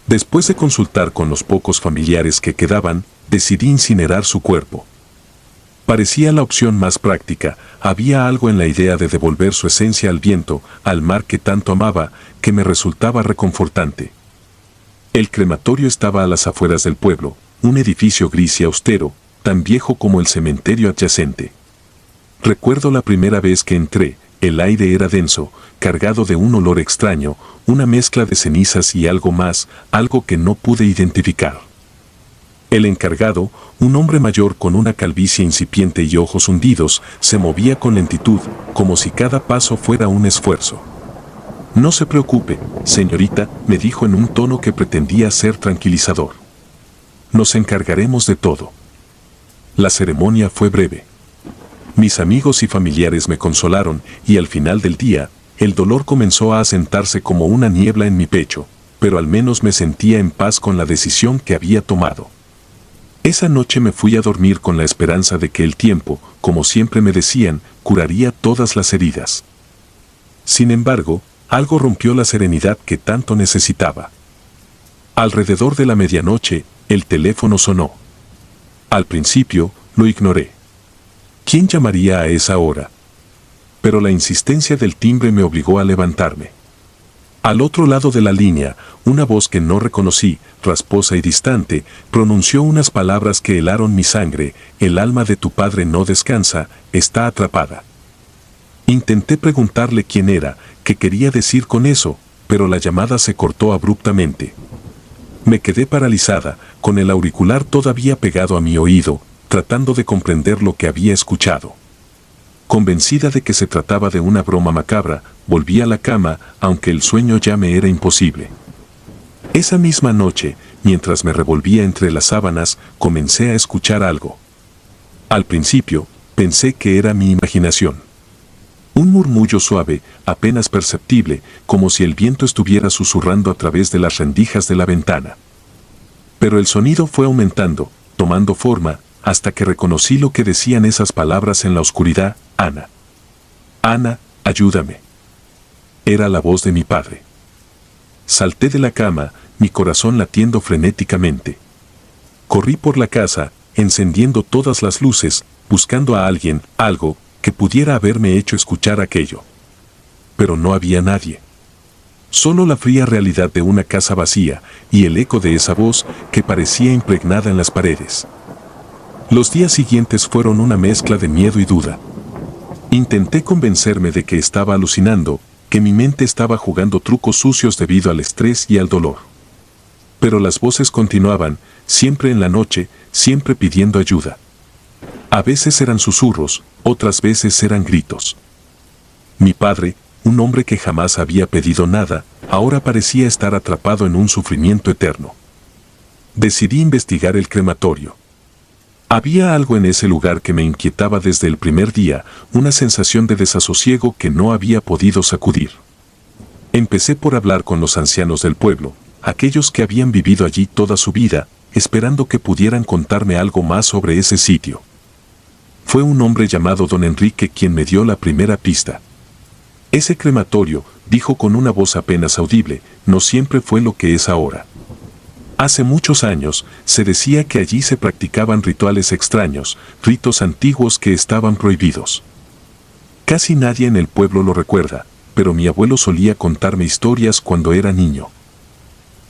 Después de consultar con los pocos familiares que quedaban, decidí incinerar su cuerpo. Parecía la opción más práctica, había algo en la idea de devolver su esencia al viento, al mar que tanto amaba, que me resultaba reconfortante. El crematorio estaba a las afueras del pueblo, un edificio gris y austero, tan viejo como el cementerio adyacente. Recuerdo la primera vez que entré, el aire era denso, cargado de un olor extraño, una mezcla de cenizas y algo más, algo que no pude identificar. El encargado, un hombre mayor con una calvicie incipiente y ojos hundidos, se movía con lentitud, como si cada paso fuera un esfuerzo. «No se preocupe, señorita», me dijo en un tono que pretendía ser tranquilizador. «Nos encargaremos de todo». La ceremonia fue breve. Mis amigos y familiares me consolaron y al final del día, el dolor comenzó a asentarse como una niebla en mi pecho, pero al menos me sentía en paz con la decisión que había tomado. Esa noche me fui a dormir con la esperanza de que el tiempo, como siempre me decían, curaría todas las heridas. Sin embargo, algo rompió la serenidad que tanto necesitaba. Alrededor de la medianoche, el teléfono sonó. Al principio, lo ignoré. ¿Quién llamaría a esa hora? Pero la insistencia del timbre me obligó a levantarme. Al otro lado de la línea, una voz que no reconocí, rasposa y distante, pronunció unas palabras que helaron mi sangre: «El alma de tu padre no descansa, está atrapada». Intenté preguntarle quién era, qué quería decir con eso, pero la llamada se cortó abruptamente. Me quedé paralizada, con el auricular todavía pegado a mi oído, tratando de comprender lo que había escuchado. Convencida de que se trataba de una broma macabra, volví a la cama, aunque el sueño ya me era imposible. Esa misma noche, mientras me revolvía entre las sábanas, comencé a escuchar algo. Al principio, pensé que era mi imaginación. Un murmullo suave, apenas perceptible, como si el viento estuviera susurrando a través de las rendijas de la ventana. Pero el sonido fue aumentando, tomando forma, hasta que reconocí lo que decían esas palabras en la oscuridad: «Ana. Ana, ayúdame». Era la voz de mi padre. Salté de la cama, mi corazón latiendo frenéticamente. Corrí por la casa, encendiendo todas las luces, buscando a alguien, algo, que pudiera haberme hecho escuchar aquello. Pero no había nadie. Solo la fría realidad de una casa vacía y el eco de esa voz que parecía impregnada en las paredes. Los días siguientes fueron una mezcla de miedo y duda. Intenté convencerme de que estaba alucinando, que mi mente estaba jugando trucos sucios debido al estrés y al dolor. Pero las voces continuaban, siempre en la noche, siempre pidiendo ayuda. A veces eran susurros, otras veces eran gritos. Mi padre, un hombre que jamás había pedido nada, ahora parecía estar atrapado en un sufrimiento eterno. Decidí investigar el crematorio. Había algo en ese lugar que me inquietaba desde el primer día, una sensación de desasosiego que no había podido sacudir. Empecé por hablar con los ancianos del pueblo, aquellos que habían vivido allí toda su vida, esperando que pudieran contarme algo más sobre ese sitio. Fue un hombre llamado don Enrique quien me dio la primera pista. Ese crematorio, dijo con una voz apenas audible, no siempre fue lo que es ahora. Hace muchos años, se decía que allí se practicaban rituales extraños, ritos antiguos que estaban prohibidos. Casi nadie en el pueblo lo recuerda, pero mi abuelo solía contarme historias cuando era niño.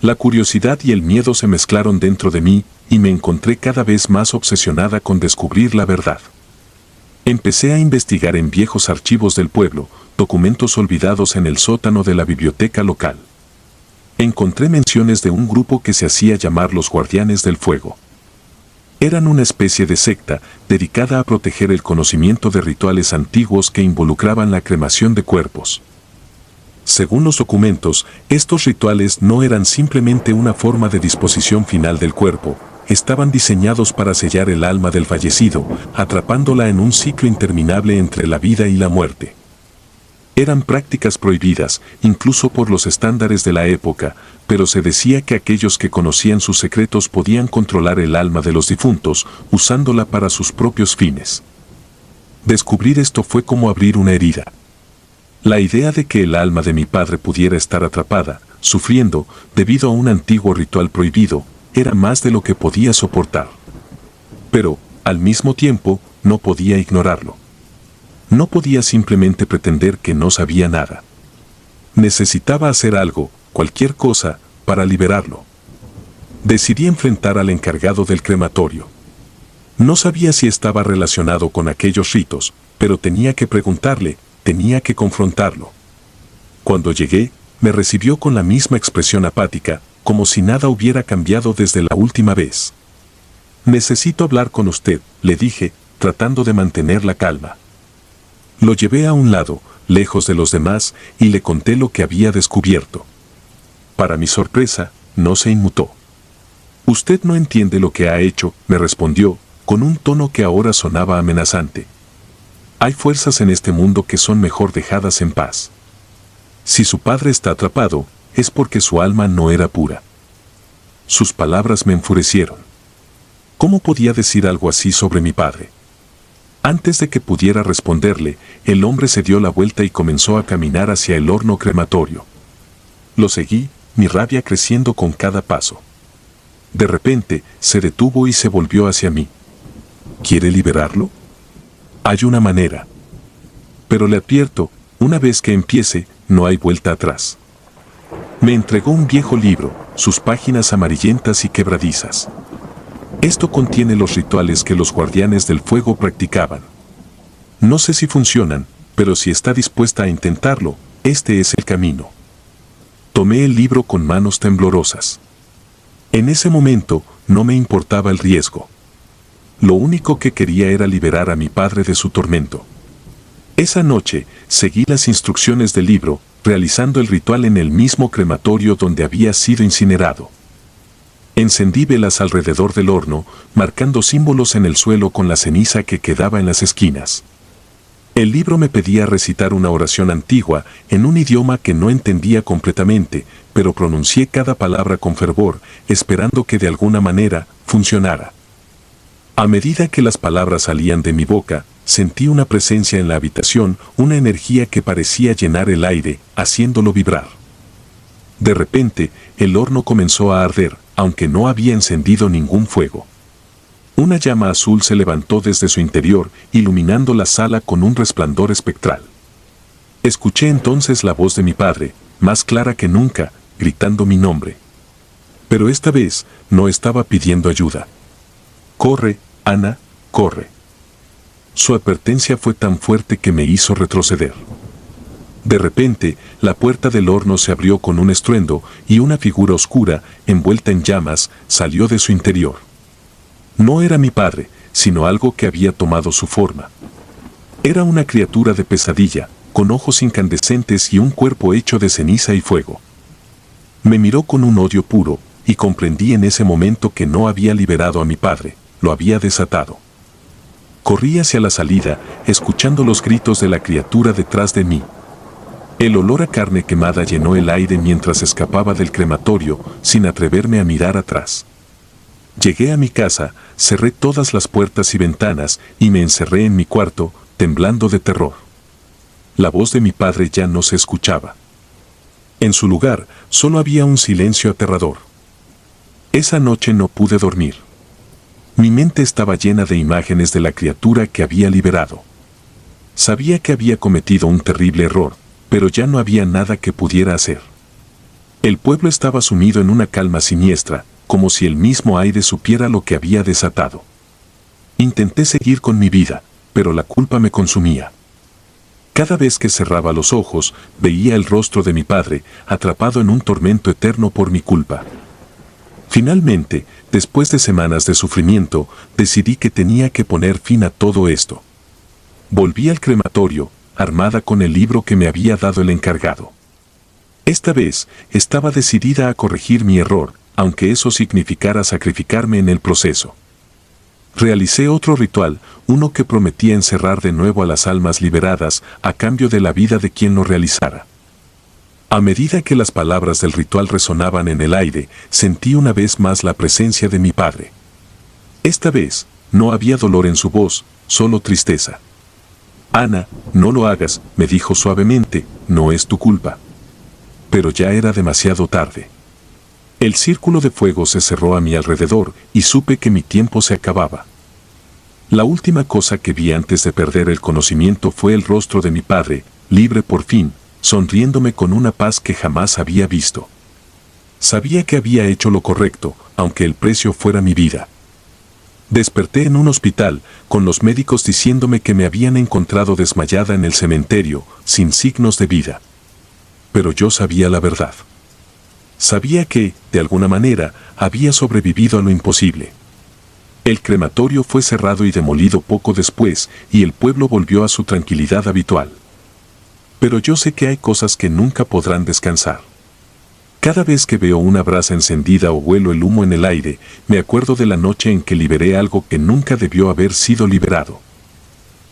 La curiosidad y el miedo se mezclaron dentro de mí, y me encontré cada vez más obsesionada con descubrir la verdad. Empecé a investigar en viejos archivos del pueblo, documentos olvidados en el sótano de la biblioteca local. Encontré menciones de un grupo que se hacía llamar los Guardianes del Fuego. Eran una especie de secta dedicada a proteger el conocimiento de rituales antiguos que involucraban la cremación de cuerpos. Según los documentos, estos rituales no eran simplemente una forma de disposición final del cuerpo, estaban diseñados para sellar el alma del fallecido, atrapándola en un ciclo interminable entre la vida y la muerte. Eran prácticas prohibidas, incluso por los estándares de la época, pero se decía que aquellos que conocían sus secretos podían controlar el alma de los difuntos, usándola para sus propios fines. Descubrir esto fue como abrir una herida. La idea de que el alma de mi padre pudiera estar atrapada, sufriendo, debido a un antiguo ritual prohibido, era más de lo que podía soportar. Pero, al mismo tiempo, no podía ignorarlo. No podía simplemente pretender que no sabía nada. Necesitaba hacer algo, cualquier cosa, para liberarlo. Decidí enfrentar al encargado del crematorio. No sabía si estaba relacionado con aquellos ritos, pero tenía que preguntarle, tenía que confrontarlo. Cuando llegué, me recibió con la misma expresión apática, como si nada hubiera cambiado desde la última vez. Necesito hablar con usted, le dije, tratando de mantener la calma. Lo llevé a un lado, lejos de los demás, y le conté lo que había descubierto. Para mi sorpresa, no se inmutó. Usted no entiende lo que ha hecho, me respondió, con un tono que ahora sonaba amenazante. Hay fuerzas en este mundo que son mejor dejadas en paz. Si su padre está atrapado, es porque su alma no era pura. Sus palabras me enfurecieron. ¿Cómo podía decir algo así sobre mi padre? Antes de que pudiera responderle, el hombre se dio la vuelta y comenzó a caminar hacia el horno crematorio. Lo seguí, mi rabia creciendo con cada paso. De repente, se detuvo y se volvió hacia mí. ¿Quiere liberarlo? Hay una manera. Pero le advierto, una vez que empiece, no hay vuelta atrás. Me entregó un viejo libro, sus páginas amarillentas y quebradizas. Esto contiene los rituales que los guardianes del fuego practicaban. No sé si funcionan, pero si está dispuesta a intentarlo, este es el camino. Tomé el libro con manos temblorosas. En ese momento, no me importaba el riesgo. Lo único que quería era liberar a mi padre de su tormento. Esa noche, seguí las instrucciones del libro, realizando el ritual en el mismo crematorio donde había sido incinerado. Encendí velas alrededor del horno, marcando símbolos en el suelo con la ceniza que quedaba en las esquinas. El libro me pedía recitar una oración antigua en un idioma que no entendía completamente, pero pronuncié cada palabra con fervor, esperando que de alguna manera funcionara. A medida que las palabras salían de mi boca, sentí una presencia en la habitación, una energía que parecía llenar el aire, haciéndolo vibrar. De repente, el horno comenzó a arder, aunque no había encendido ningún fuego. Una llama azul se levantó desde su interior, iluminando la sala con un resplandor espectral. Escuché entonces la voz de mi padre, más clara que nunca, gritando mi nombre. Pero esta vez, no estaba pidiendo ayuda. «Corre, Ana, corre». Su advertencia fue tan fuerte que me hizo retroceder. De repente, la puerta del horno se abrió con un estruendo y una figura oscura, envuelta en llamas, salió de su interior. No era mi padre, sino algo que había tomado su forma. Era una criatura de pesadilla, con ojos incandescentes y un cuerpo hecho de ceniza y fuego. Me miró con un odio puro, y comprendí en ese momento que no había liberado a mi padre, lo había desatado. Corrí hacia la salida, escuchando los gritos de la criatura detrás de mí. El olor a carne quemada llenó el aire mientras escapaba del crematorio, sin atreverme a mirar atrás. Llegué a mi casa, cerré todas las puertas y ventanas y me encerré en mi cuarto, temblando de terror. La voz de mi padre ya no se escuchaba. En su lugar, solo había un silencio aterrador. Esa noche no pude dormir. Mi mente estaba llena de imágenes de la criatura que había liberado. Sabía que había cometido un terrible error, pero ya no había nada que pudiera hacer. El pueblo estaba sumido en una calma siniestra, como si el mismo aire supiera lo que había desatado. Intenté seguir con mi vida, pero la culpa me consumía. Cada vez que cerraba los ojos, veía el rostro de mi padre, atrapado en un tormento eterno por mi culpa. Finalmente, después de semanas de sufrimiento, decidí que tenía que poner fin a todo esto. Volví al crematorio, armada con el libro que me había dado el encargado. Esta vez, estaba decidida a corregir mi error, aunque eso significara sacrificarme en el proceso. Realicé otro ritual, uno que prometía encerrar de nuevo a las almas liberadas a cambio de la vida de quien lo realizara. A medida que las palabras del ritual resonaban en el aire, sentí una vez más la presencia de mi padre. Esta vez, no había dolor en su voz, solo tristeza. «Ana, no lo hagas», me dijo suavemente, «no es tu culpa». Pero ya era demasiado tarde. El círculo de fuego se cerró a mi alrededor y supe que mi tiempo se acababa. La última cosa que vi antes de perder el conocimiento fue el rostro de mi padre, libre por fin, sonriéndome con una paz que jamás había visto. Sabía que había hecho lo correcto, aunque el precio fuera mi vida. Desperté en un hospital, con los médicos diciéndome que me habían encontrado desmayada en el cementerio, sin signos de vida. Pero yo sabía la verdad. Sabía que, de alguna manera, había sobrevivido a lo imposible. El crematorio fue cerrado y demolido poco después, y el pueblo volvió a su tranquilidad habitual. Pero yo sé que hay cosas que nunca podrán descansar. Cada vez que veo una brasa encendida o huelo el humo en el aire, me acuerdo de la noche en que liberé algo que nunca debió haber sido liberado.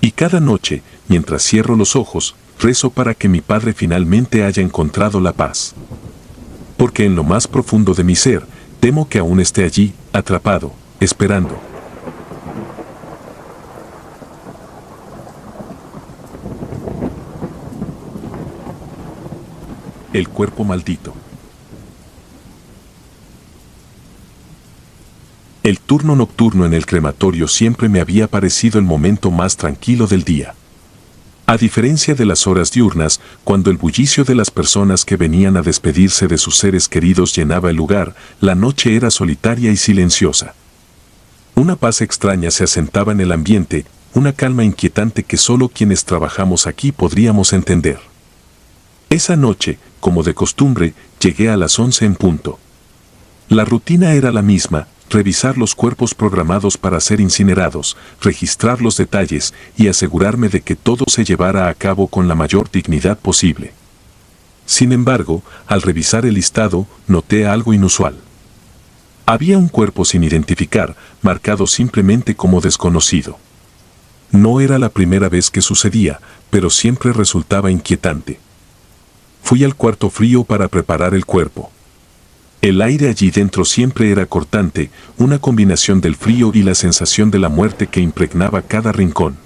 Y cada noche, mientras cierro los ojos, rezo para que mi padre finalmente haya encontrado la paz. Porque en lo más profundo de mi ser, temo que aún esté allí, atrapado, esperando. El cuerpo maldito. El turno nocturno en el crematorio siempre me había parecido el momento más tranquilo del día. A diferencia de las horas diurnas, cuando el bullicio de las personas que venían a despedirse de sus seres queridos llenaba el lugar, la noche era solitaria y silenciosa. Una paz extraña se asentaba en el ambiente, una calma inquietante que solo quienes trabajamos aquí podríamos entender. Esa noche, como de costumbre, llegué a las 11 en punto. La rutina era la misma: revisar los cuerpos programados para ser incinerados, registrar los detalles y asegurarme de que todo se llevara a cabo con la mayor dignidad posible. Sin embargo, al revisar el listado, noté algo inusual. Había un cuerpo sin identificar, marcado simplemente como desconocido. No era la primera vez que sucedía, pero siempre resultaba inquietante. Fui al cuarto frío para preparar el cuerpo. El aire allí dentro siempre era cortante, una combinación del frío y la sensación de la muerte que impregnaba cada rincón.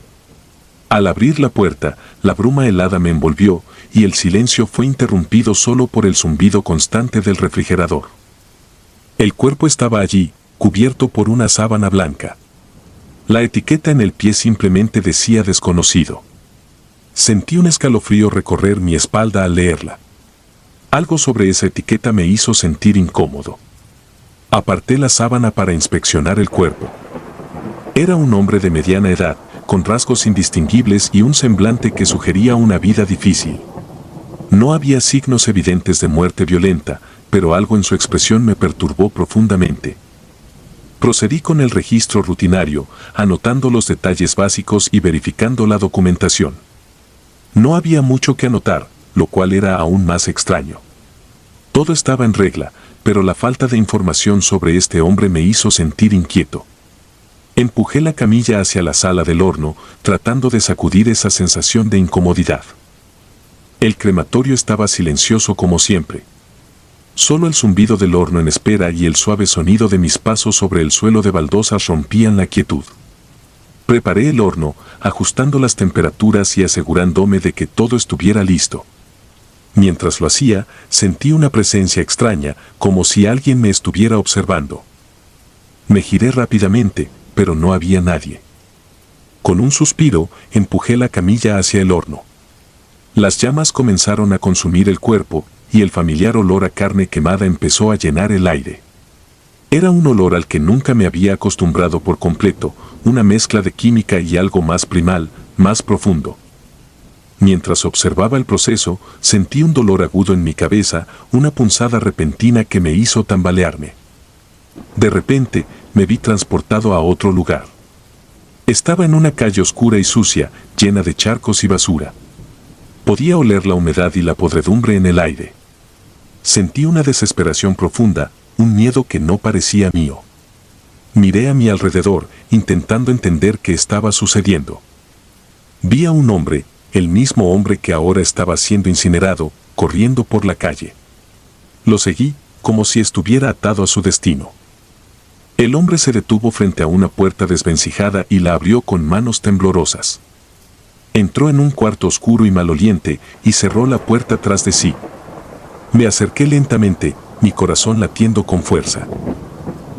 Al abrir la puerta, la bruma helada me envolvió, y el silencio fue interrumpido solo por el zumbido constante del refrigerador. El cuerpo estaba allí, cubierto por una sábana blanca. La etiqueta en el pie simplemente decía desconocido. Sentí un escalofrío recorrer mi espalda al leerla. Algo sobre esa etiqueta me hizo sentir incómodo. Aparté la sábana para inspeccionar el cuerpo. Era un hombre de mediana edad, con rasgos indistinguibles y un semblante que sugería una vida difícil. No había signos evidentes de muerte violenta, pero algo en su expresión me perturbó profundamente. Procedí con el registro rutinario, anotando los detalles básicos y verificando la documentación. No había mucho que anotar, lo cual era aún más extraño. Todo estaba en regla, pero la falta de información sobre este hombre me hizo sentir inquieto. Empujé la camilla hacia la sala del horno, tratando de sacudir esa sensación de incomodidad. El crematorio estaba silencioso como siempre. Solo el zumbido del horno en espera y el suave sonido de mis pasos sobre el suelo de baldosas rompían la quietud. Preparé el horno, ajustando las temperaturas y asegurándome de que todo estuviera listo. Mientras lo hacía, sentí una presencia extraña, como si alguien me estuviera observando. Me giré rápidamente, pero no había nadie. Con un suspiro, empujé la camilla hacia el horno. Las llamas comenzaron a consumir el cuerpo, y el familiar olor a carne quemada empezó a llenar el aire. Era un olor al que nunca me había acostumbrado por completo, una mezcla de química y algo más primal, más profundo. Mientras observaba el proceso, sentí un dolor agudo en mi cabeza, una punzada repentina que me hizo tambalearme. De repente, me vi transportado a otro lugar. Estaba en una calle oscura y sucia, llena de charcos y basura. Podía oler la humedad y la podredumbre en el aire. Sentí una desesperación profunda, un miedo que no parecía mío. Miré a mi alrededor, intentando entender qué estaba sucediendo. Vi a un hombre, el mismo hombre que ahora estaba siendo incinerado, corriendo por la calle. Lo seguí, como si estuviera atado a su destino. El hombre se detuvo frente a una puerta desvencijada y la abrió con manos temblorosas. Entró en un cuarto oscuro y maloliente y cerró la puerta tras de sí. Me acerqué lentamente, mi corazón latiendo con fuerza.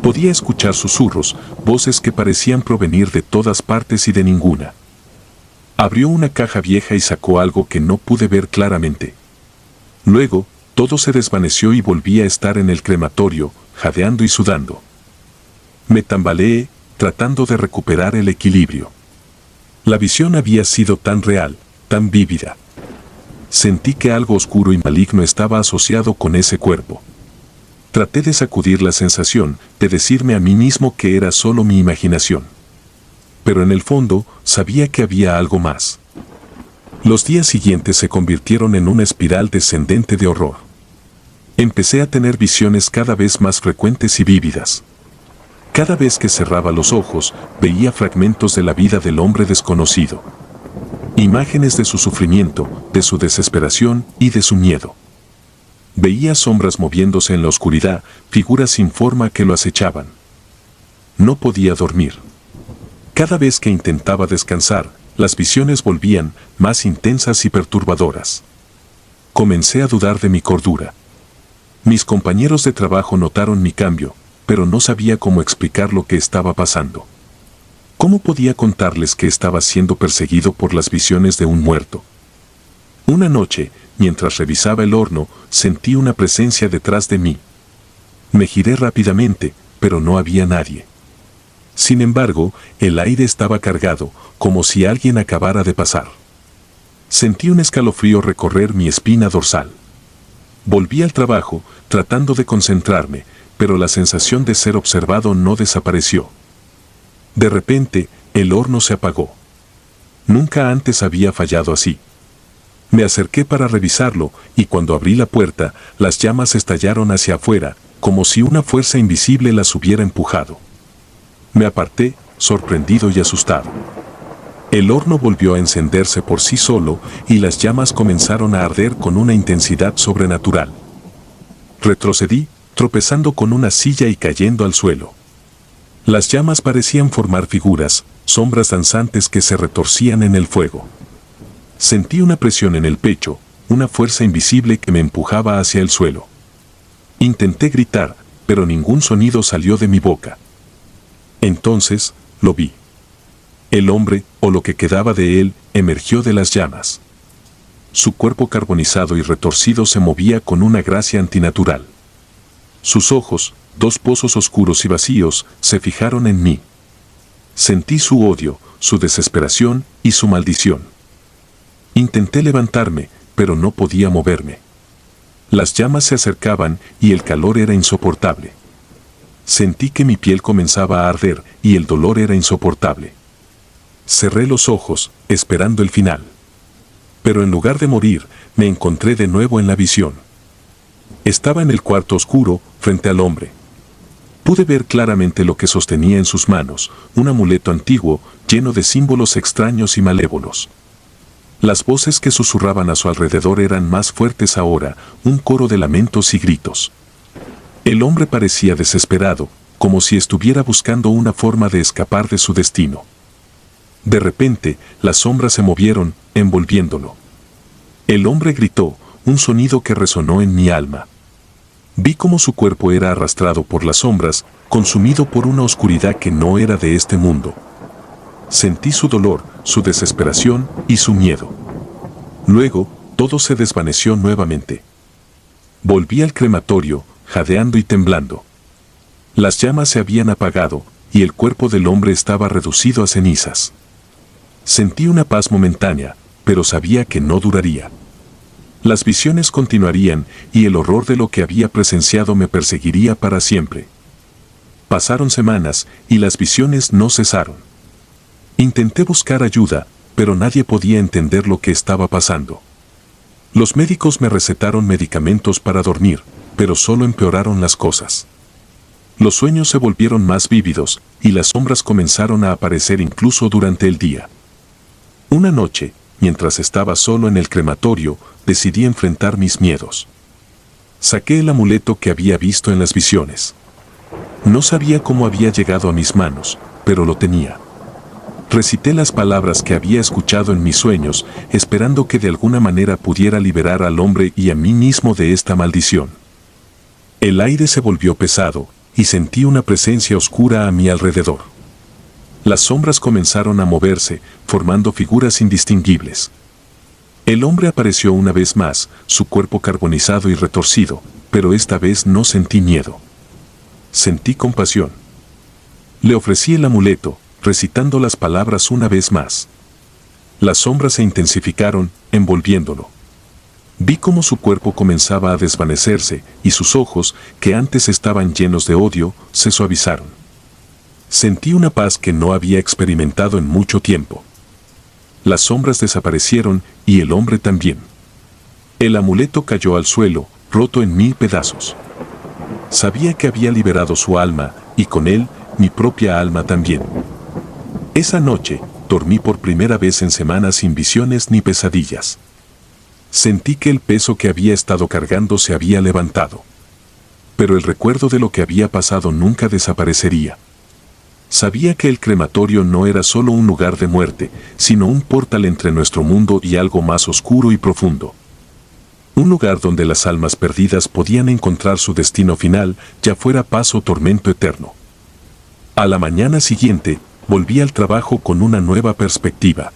Podía escuchar susurros, voces que parecían provenir de todas partes y de ninguna. Abrió una caja vieja y sacó algo que no pude ver claramente. Luego, todo se desvaneció y volví a estar en el crematorio, jadeando y sudando. Me tambaleé, tratando de recuperar el equilibrio. La visión había sido tan real, tan vívida. Sentí que algo oscuro y maligno estaba asociado con ese cuerpo. Traté de sacudir la sensación, de decirme a mí mismo que era solo mi imaginación. Pero en el fondo, sabía que había algo más. Los días siguientes se convirtieron en una espiral descendente de horror. Empecé a tener visiones cada vez más frecuentes y vívidas. Cada vez que cerraba los ojos, veía fragmentos de la vida del hombre desconocido. Imágenes de su sufrimiento, de su desesperación y de su miedo. Veía sombras moviéndose en la oscuridad, figuras sin forma que lo acechaban. No podía dormir. Cada vez que intentaba descansar, las visiones volvían, más intensas y perturbadoras. Comencé a dudar de mi cordura. Mis compañeros de trabajo notaron mi cambio, pero no sabía cómo explicar lo que estaba pasando. ¿Cómo podía contarles que estaba siendo perseguido por las visiones de un muerto? Una noche, mientras revisaba el horno, sentí una presencia detrás de mí. Me giré rápidamente, pero no había nadie. Sin embargo, el aire estaba cargado, como si alguien acabara de pasar. Sentí un escalofrío recorrer mi espina dorsal. Volví al trabajo, tratando de concentrarme, pero la sensación de ser observado no desapareció. De repente, el horno se apagó. Nunca antes había fallado así. Me acerqué para revisarlo, y cuando abrí la puerta, las llamas estallaron hacia afuera, como si una fuerza invisible las hubiera empujado. Me aparté, sorprendido y asustado. El horno volvió a encenderse por sí solo, y las llamas comenzaron a arder con una intensidad sobrenatural. Retrocedí, tropezando con una silla y cayendo al suelo. Las llamas parecían formar figuras, sombras danzantes que se retorcían en el fuego. Sentí una presión en el pecho, una fuerza invisible que me empujaba hacia el suelo. Intenté gritar, pero ningún sonido salió de mi boca. Entonces, lo vi. El hombre, o lo que quedaba de él, emergió de las llamas. Su cuerpo carbonizado y retorcido se movía con una gracia antinatural. Sus ojos, dos pozos oscuros y vacíos, se fijaron en mí. Sentí su odio, su desesperación y su maldición. Intenté levantarme, pero no podía moverme. Las llamas se acercaban y el calor era insoportable. Sentí que mi piel comenzaba a arder y el dolor era insoportable. Cerré los ojos, esperando el final. Pero en lugar de morir, me encontré de nuevo en la visión. Estaba en el cuarto oscuro, frente al hombre. Pude ver claramente lo que sostenía en sus manos, un amuleto antiguo, lleno de símbolos extraños y malévolos. Las voces que susurraban a su alrededor eran más fuertes ahora, un coro de lamentos y gritos. El hombre parecía desesperado, como si estuviera buscando una forma de escapar de su destino. De repente, las sombras se movieron, envolviéndolo. El hombre gritó, un sonido que resonó en mi alma. Vi cómo su cuerpo era arrastrado por las sombras, consumido por una oscuridad que no era de este mundo. Sentí su dolor, su desesperación y su miedo. Luego, todo se desvaneció nuevamente. Volví al crematorio, jadeando y temblando. Las llamas se habían apagado, y el cuerpo del hombre estaba reducido a cenizas. Sentí una paz momentánea, pero sabía que no duraría. Las visiones continuarían, y el horror de lo que había presenciado me perseguiría para siempre. Pasaron semanas, y las visiones no cesaron. Intenté buscar ayuda, pero nadie podía entender lo que estaba pasando. Los médicos me recetaron medicamentos para dormir, pero solo empeoraron las cosas. Los sueños se volvieron más vívidos, y las sombras comenzaron a aparecer incluso durante el día. Una noche, mientras estaba solo en el crematorio, decidí enfrentar mis miedos. Saqué el amuleto que había visto en las visiones. No sabía cómo había llegado a mis manos, pero lo tenía. Recité las palabras que había escuchado en mis sueños, esperando que de alguna manera pudiera liberar al hombre y a mí mismo de esta maldición. El aire se volvió pesado, y sentí una presencia oscura a mi alrededor. Las sombras comenzaron a moverse, formando figuras indistinguibles. El hombre apareció una vez más, su cuerpo carbonizado y retorcido, pero esta vez no sentí miedo. Sentí compasión. Le ofrecí el amuleto, recitando las palabras una vez más. Las sombras se intensificaron, envolviéndolo. Vi cómo su cuerpo comenzaba a desvanecerse y sus ojos, que antes estaban llenos de odio, se suavizaron. Sentí una paz que no había experimentado en mucho tiempo. Las sombras desaparecieron y el hombre también. El amuleto cayó al suelo, roto en 1000 pedazos. Sabía que había liberado su alma, y con él, mi propia alma también. Esa noche, dormí por primera vez en semanas sin visiones ni pesadillas. Sentí que el peso que había estado cargando se había levantado. Pero el recuerdo de lo que había pasado nunca desaparecería. Sabía que el crematorio no era solo un lugar de muerte, sino un portal entre nuestro mundo y algo más oscuro y profundo. Un lugar donde las almas perdidas podían encontrar su destino final, ya fuera paz o tormento eterno. A la mañana siguiente, volví al trabajo con una nueva perspectiva.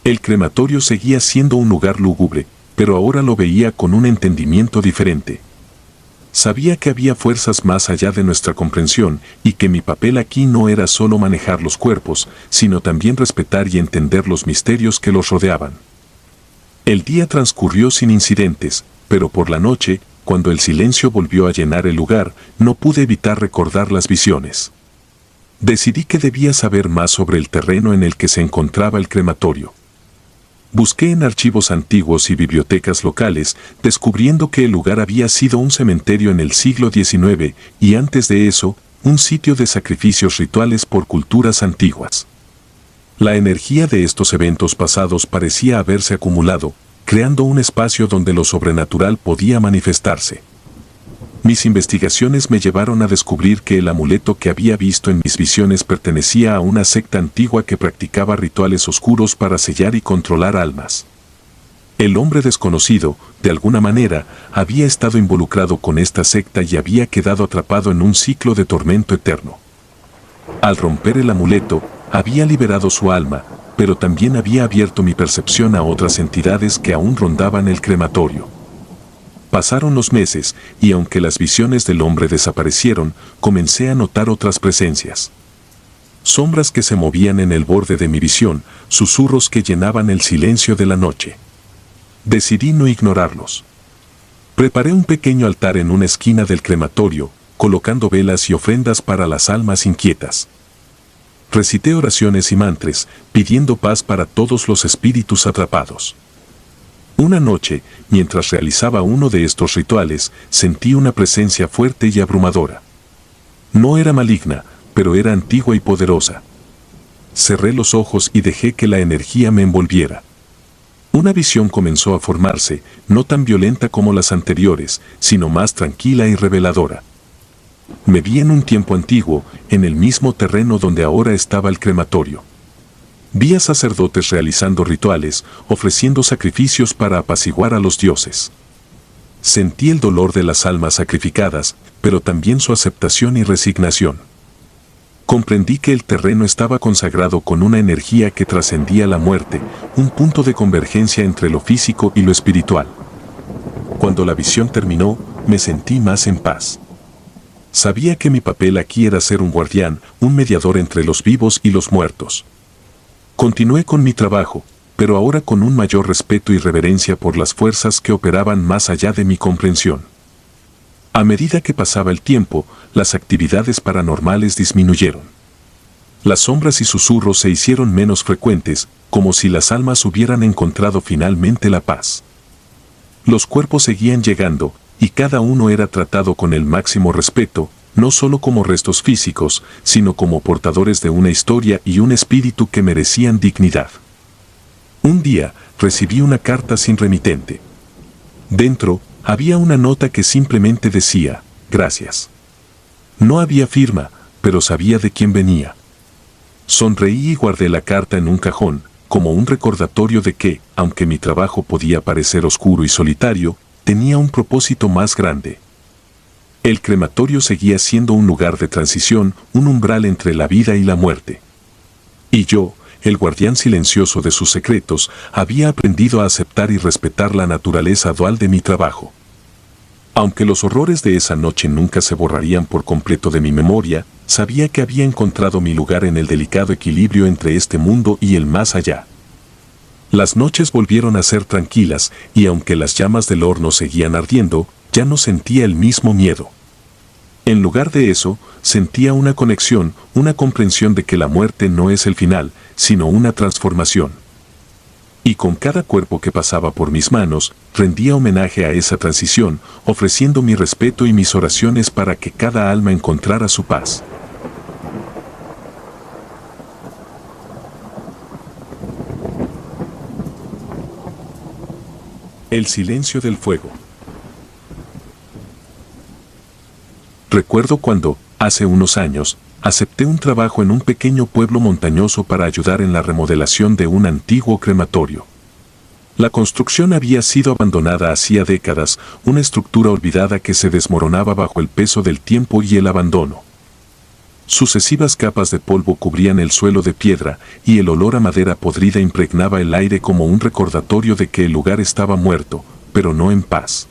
El crematorio seguía siendo un lugar lúgubre, pero ahora lo veía con un entendimiento diferente. Sabía que había fuerzas más allá de nuestra comprensión y que mi papel aquí no era solo manejar los cuerpos, sino también respetar y entender los misterios que los rodeaban. El día transcurrió sin incidentes, pero por la noche, cuando el silencio volvió a llenar el lugar, no pude evitar recordar las visiones. Decidí que debía saber más sobre el terreno en el que se encontraba el crematorio. Busqué en archivos antiguos y bibliotecas locales, descubriendo que el lugar había sido un cementerio en el siglo XIX y antes de eso, un sitio de sacrificios rituales por culturas antiguas. La energía de estos eventos pasados parecía haberse acumulado, creando un espacio donde lo sobrenatural podía manifestarse. Mis investigaciones me llevaron a descubrir que el amuleto que había visto en mis visiones pertenecía a una secta antigua que practicaba rituales oscuros para sellar y controlar almas. El hombre desconocido, de alguna manera, había estado involucrado con esta secta y había quedado atrapado en un ciclo de tormento eterno. Al romper el amuleto, había liberado su alma, pero también había abierto mi percepción a otras entidades que aún rondaban el crematorio. Pasaron los meses, y aunque las visiones del hombre desaparecieron, comencé a notar otras presencias. Sombras que se movían en el borde de mi visión, susurros que llenaban el silencio de la noche. Decidí no ignorarlos. Preparé un pequeño altar en una esquina del crematorio, colocando velas y ofrendas para las almas inquietas. Recité oraciones y mantras, pidiendo paz para todos los espíritus atrapados. Una noche, mientras realizaba uno de estos rituales, sentí una presencia fuerte y abrumadora. No era maligna, pero era antigua y poderosa. Cerré los ojos y dejé que la energía me envolviera. Una visión comenzó a formarse, no tan violenta como las anteriores, sino más tranquila y reveladora. Me vi en un tiempo antiguo, en el mismo terreno donde ahora estaba el crematorio. Vi a sacerdotes realizando rituales, ofreciendo sacrificios para apaciguar a los dioses. Sentí el dolor de las almas sacrificadas, pero también su aceptación y resignación. Comprendí que el terreno estaba consagrado con una energía que trascendía la muerte, un punto de convergencia entre lo físico y lo espiritual. Cuando la visión terminó, me sentí más en paz. Sabía que mi papel aquí era ser un guardián, un mediador entre los vivos y los muertos. Continué con mi trabajo, pero ahora con un mayor respeto y reverencia por las fuerzas que operaban más allá de mi comprensión. A medida que pasaba el tiempo, las actividades paranormales disminuyeron. Las sombras y susurros se hicieron menos frecuentes, como si las almas hubieran encontrado finalmente la paz. Los cuerpos seguían llegando, y cada uno era tratado con el máximo respeto, no solo como restos físicos, sino como portadores de una historia y un espíritu que merecían dignidad. Un día, recibí una carta sin remitente. Dentro, había una nota que simplemente decía, gracias. No había firma, pero sabía de quién venía. Sonreí y guardé la carta en un cajón, como un recordatorio de que, aunque mi trabajo podía parecer oscuro y solitario, tenía un propósito más grande. El crematorio seguía siendo un lugar de transición, un umbral entre la vida y la muerte. Y yo, el guardián silencioso de sus secretos, había aprendido a aceptar y respetar la naturaleza dual de mi trabajo. Aunque los horrores de esa noche nunca se borrarían por completo de mi memoria, sabía que había encontrado mi lugar en el delicado equilibrio entre este mundo y el más allá. Las noches volvieron a ser tranquilas y aunque las llamas del horno seguían ardiendo, ya no sentía el mismo miedo. En lugar de eso, sentía una conexión, una comprensión de que la muerte no es el final, sino una transformación. Y con cada cuerpo que pasaba por mis manos, rendía homenaje a esa transición, ofreciendo mi respeto y mis oraciones para que cada alma encontrara su paz. El silencio del fuego. Recuerdo cuando, hace unos años, acepté un trabajo en un pequeño pueblo montañoso para ayudar en la remodelación de un antiguo crematorio. La construcción había sido abandonada hacía décadas, una estructura olvidada que se desmoronaba bajo el peso del tiempo y el abandono. Sucesivas capas de polvo cubrían el suelo de piedra y el olor a madera podrida impregnaba el aire como un recordatorio de que el lugar estaba muerto, pero no en paz.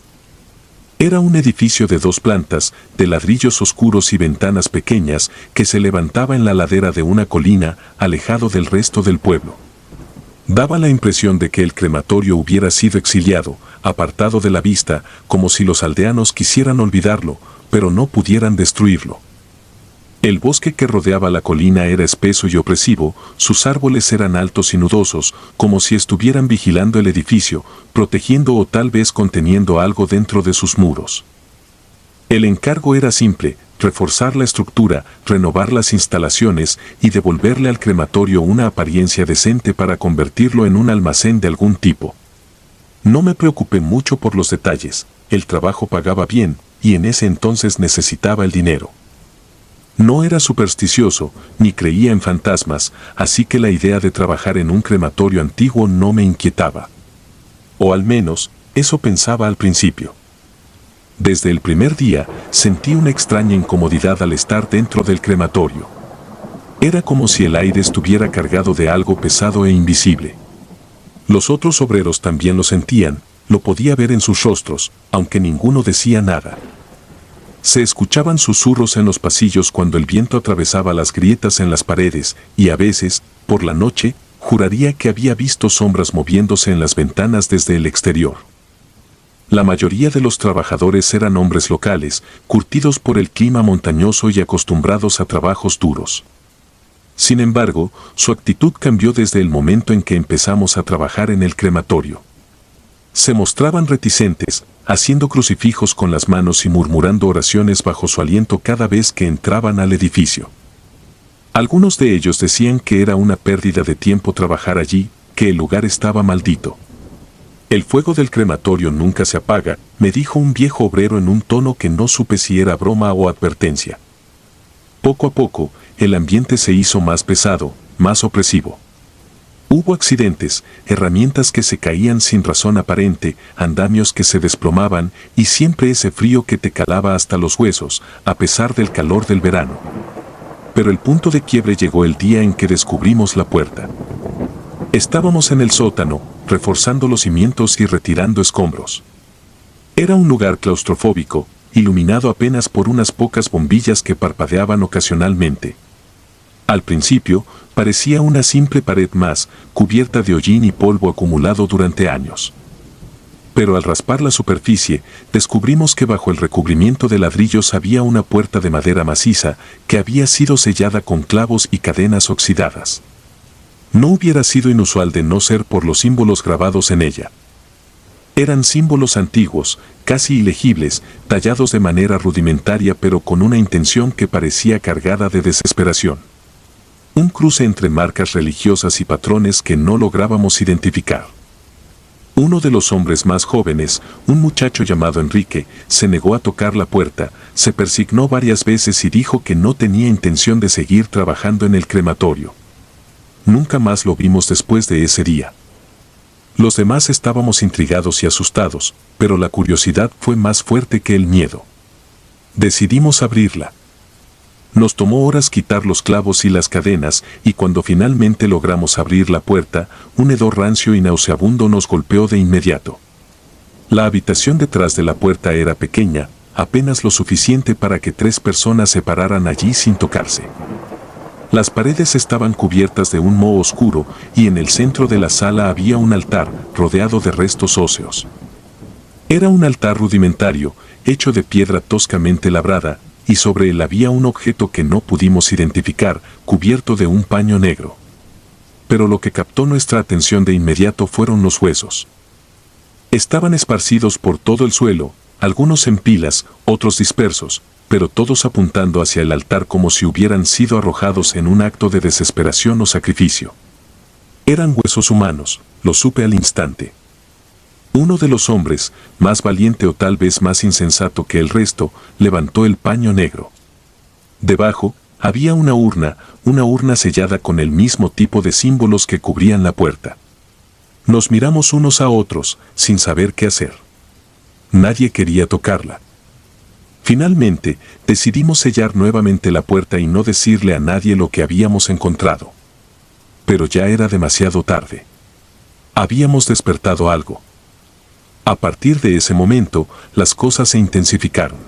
Era un edificio de 2 plantas, de ladrillos oscuros y ventanas pequeñas, que se levantaba en la ladera de una colina, alejado del resto del pueblo. Daba la impresión de que el crematorio hubiera sido exiliado, apartado de la vista, como si los aldeanos quisieran olvidarlo, pero no pudieran destruirlo. El bosque que rodeaba la colina era espeso y opresivo, sus árboles eran altos y nudosos, como si estuvieran vigilando el edificio, protegiendo o tal vez conteniendo algo dentro de sus muros. El encargo era simple: reforzar la estructura, renovar las instalaciones y devolverle al crematorio una apariencia decente para convertirlo en un almacén de algún tipo. No me preocupé mucho por los detalles, el trabajo pagaba bien, y en ese entonces necesitaba el dinero. No era supersticioso, ni creía en fantasmas, así que la idea de trabajar en un crematorio antiguo no me inquietaba. O al menos, eso pensaba al principio. Desde el primer día, sentí una extraña incomodidad al estar dentro del crematorio. Era como si el aire estuviera cargado de algo pesado e invisible. Los otros obreros también lo sentían, lo podía ver en sus rostros, aunque ninguno decía nada. Se escuchaban susurros en los pasillos cuando el viento atravesaba las grietas en las paredes, y a veces, por la noche, juraría que había visto sombras moviéndose en las ventanas desde el exterior. La mayoría de los trabajadores eran hombres locales, curtidos por el clima montañoso y acostumbrados a trabajos duros. Sin embargo, su actitud cambió desde el momento en que empezamos a trabajar en el crematorio. Se mostraban reticentes, haciendo crucifijos con las manos y murmurando oraciones bajo su aliento cada vez que entraban al edificio. Algunos de ellos decían que era una pérdida de tiempo trabajar allí, que el lugar estaba maldito. El fuego del crematorio nunca se apaga, me dijo un viejo obrero en un tono que no supe si era broma o advertencia. Poco a poco, el ambiente se hizo más pesado, más opresivo. Hubo accidentes, herramientas que se caían sin razón aparente, andamios que se desplomaban y siempre ese frío que te calaba hasta los huesos, a pesar del calor del verano. Pero el punto de quiebre llegó el día en que descubrimos la puerta. Estábamos en el sótano, reforzando los cimientos y retirando escombros. Era un lugar claustrofóbico, iluminado apenas por unas pocas bombillas que parpadeaban ocasionalmente. Al principio, parecía una simple pared más, cubierta de hollín y polvo acumulado durante años. Pero al raspar la superficie, descubrimos que bajo el recubrimiento de ladrillos había una puerta de madera maciza que había sido sellada con clavos y cadenas oxidadas. No hubiera sido inusual de no ser por los símbolos grabados en ella. Eran símbolos antiguos, casi ilegibles, tallados de manera rudimentaria pero con una intención que parecía cargada de desesperación. Un cruce entre marcas religiosas y patrones que no lográbamos identificar. Uno de los hombres más jóvenes, un muchacho llamado Enrique, se negó a tocar la puerta, se persignó varias veces y dijo que no tenía intención de seguir trabajando en el crematorio. Nunca más lo vimos después de ese día. Los demás estábamos intrigados y asustados, pero la curiosidad fue más fuerte que el miedo. Decidimos abrirla. Nos tomó horas quitar los clavos y las cadenas, y cuando finalmente logramos abrir la puerta, un hedor rancio y nauseabundo nos golpeó de inmediato. La habitación detrás de la puerta era pequeña, apenas lo suficiente para que 3 personas se pararan allí sin tocarse. Las paredes estaban cubiertas de un moho oscuro y en el centro de la sala había un altar rodeado de restos óseos. Era un altar rudimentario, hecho de piedra toscamente labrada, y sobre él había un objeto que no pudimos identificar, cubierto de un paño negro. Pero lo que captó nuestra atención de inmediato fueron los huesos. Estaban esparcidos por todo el suelo, algunos en pilas, otros dispersos, pero todos apuntando hacia el altar como si hubieran sido arrojados en un acto de desesperación o sacrificio. Eran huesos humanos, lo supe al instante. Uno de los hombres, más valiente o tal vez más insensato que el resto, levantó el paño negro. Debajo, había una urna sellada con el mismo tipo de símbolos que cubrían la puerta. Nos miramos unos a otros, sin saber qué hacer. Nadie quería tocarla. Finalmente, decidimos sellar nuevamente la puerta y no decirle a nadie lo que habíamos encontrado. Pero ya era demasiado tarde. Habíamos despertado algo. A partir de ese momento, las cosas se intensificaron.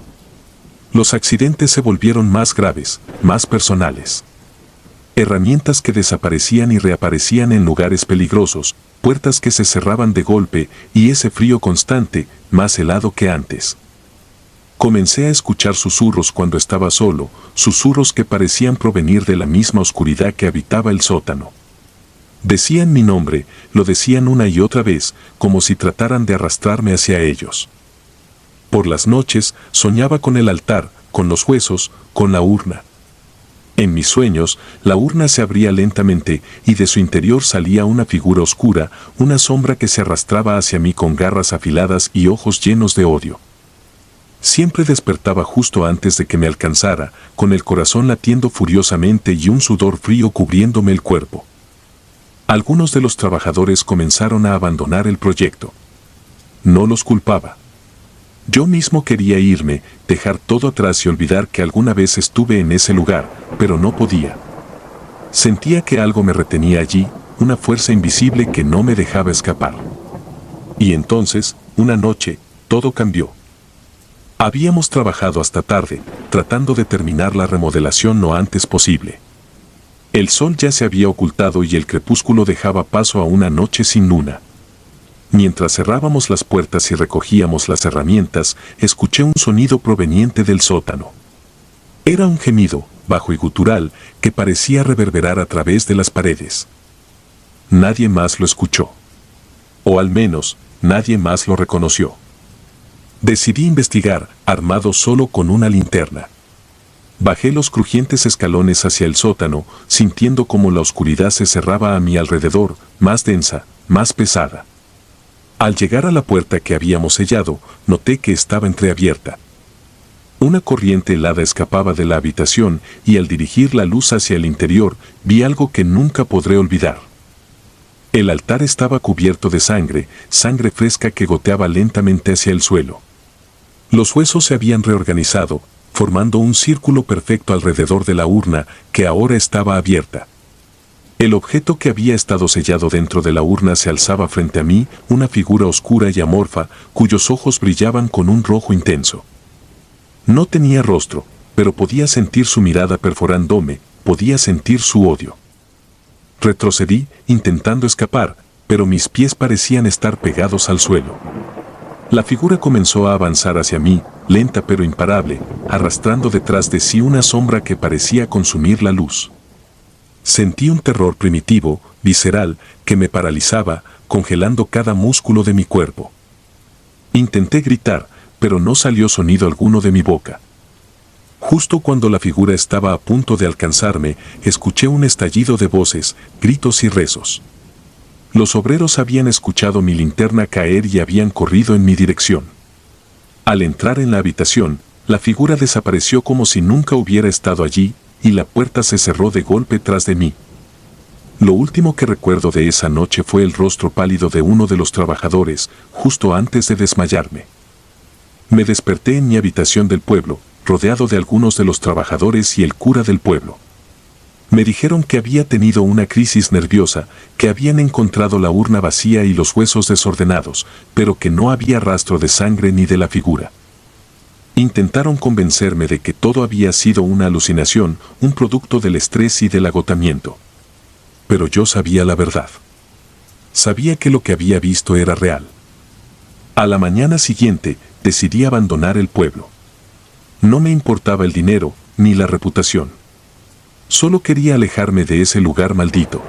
Los accidentes se volvieron más graves, más personales. Herramientas que desaparecían y reaparecían en lugares peligrosos, puertas que se cerraban de golpe y ese frío constante, más helado que antes. Comencé a escuchar susurros cuando estaba solo, susurros que parecían provenir de la misma oscuridad que habitaba el sótano. Decían mi nombre, lo decían una y otra vez, como si trataran de arrastrarme hacia ellos. Por las noches soñaba con el altar, con los huesos, con la urna. En mis sueños, la urna se abría lentamente y de su interior salía una figura oscura, una sombra que se arrastraba hacia mí con garras afiladas y ojos llenos de odio. Siempre despertaba justo antes de que me alcanzara, con el corazón latiendo furiosamente y un sudor frío cubriéndome el cuerpo. Algunos de los trabajadores comenzaron a abandonar el proyecto. No los culpaba. Yo mismo quería irme, dejar todo atrás y olvidar que alguna vez estuve en ese lugar, pero no podía. Sentía que algo me retenía allí, una fuerza invisible que no me dejaba escapar. Y entonces, una noche, todo cambió. Habíamos trabajado hasta tarde, tratando de terminar la remodelación lo antes posible. El sol ya se había ocultado y el crepúsculo dejaba paso a una noche sin luna. Mientras cerrábamos las puertas y recogíamos las herramientas, escuché un sonido proveniente del sótano. Era un gemido, bajo y gutural, que parecía reverberar a través de las paredes. Nadie más lo escuchó. O al menos, nadie más lo reconoció. Decidí investigar, armado solo con una linterna. Bajé los crujientes escalones hacia el sótano, sintiendo como la oscuridad se cerraba a mi alrededor, más densa, más pesada. Al llegar a la puerta que habíamos sellado, noté que estaba entreabierta. Una corriente helada escapaba de la habitación y al dirigir la luz hacia el interior, vi algo que nunca podré olvidar. El altar estaba cubierto de sangre, sangre fresca que goteaba lentamente hacia el suelo. Los huesos se habían reorganizado, formando un círculo perfecto alrededor de la urna que ahora estaba abierta. El objeto que había estado sellado dentro de la urna se alzaba frente a mí, una figura oscura y amorfa, cuyos ojos brillaban con un rojo intenso. No tenía rostro, pero podía sentir su mirada perforándome, podía sentir su odio. Retrocedí, intentando escapar, pero mis pies parecían estar pegados al suelo. La figura comenzó a avanzar hacia mí, lenta pero imparable, arrastrando detrás de sí una sombra que parecía consumir la luz. Sentí un terror primitivo, visceral, que me paralizaba, congelando cada músculo de mi cuerpo. Intenté gritar, pero no salió sonido alguno de mi boca. Justo cuando la figura estaba a punto de alcanzarme, escuché un estallido de voces, gritos y rezos. Los obreros habían escuchado mi linterna caer y habían corrido en mi dirección. Al entrar en la habitación, la figura desapareció como si nunca hubiera estado allí, y la puerta se cerró de golpe tras de mí. Lo último que recuerdo de esa noche fue el rostro pálido de uno de los trabajadores, justo antes de desmayarme. Me desperté en mi habitación del pueblo, rodeado de algunos de los trabajadores y el cura del pueblo. Me dijeron que había tenido una crisis nerviosa, que habían encontrado la urna vacía y los huesos desordenados, pero que no había rastro de sangre ni de la figura. Intentaron convencerme de que todo había sido una alucinación, un producto del estrés y del agotamiento. Pero yo sabía la verdad. Sabía que lo que había visto era real. A la mañana siguiente, decidí abandonar el pueblo. No me importaba el dinero, ni la reputación. Solo quería alejarme de ese lugar maldito.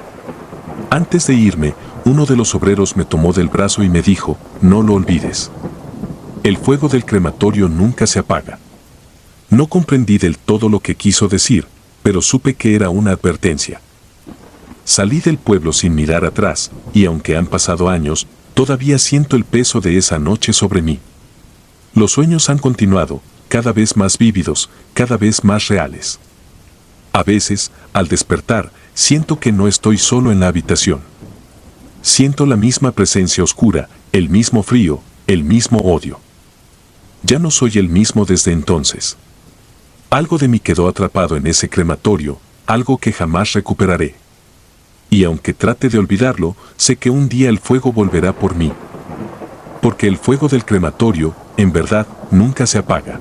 Antes de irme, uno de los obreros me tomó del brazo y me dijo, no lo olvides. El fuego del crematorio nunca se apaga. No comprendí del todo lo que quiso decir, pero supe que era una advertencia. Salí del pueblo sin mirar atrás, y aunque han pasado años, todavía siento el peso de esa noche sobre mí. Los sueños han continuado, cada vez más vívidos, cada vez más reales. A veces, al despertar, siento que no estoy solo en la habitación. Siento la misma presencia oscura, el mismo frío, el mismo odio. Ya no soy el mismo desde entonces. Algo de mí quedó atrapado en ese crematorio, algo que jamás recuperaré. Y aunque trate de olvidarlo, sé que un día el fuego volverá por mí. Porque el fuego del crematorio, en verdad, nunca se apaga.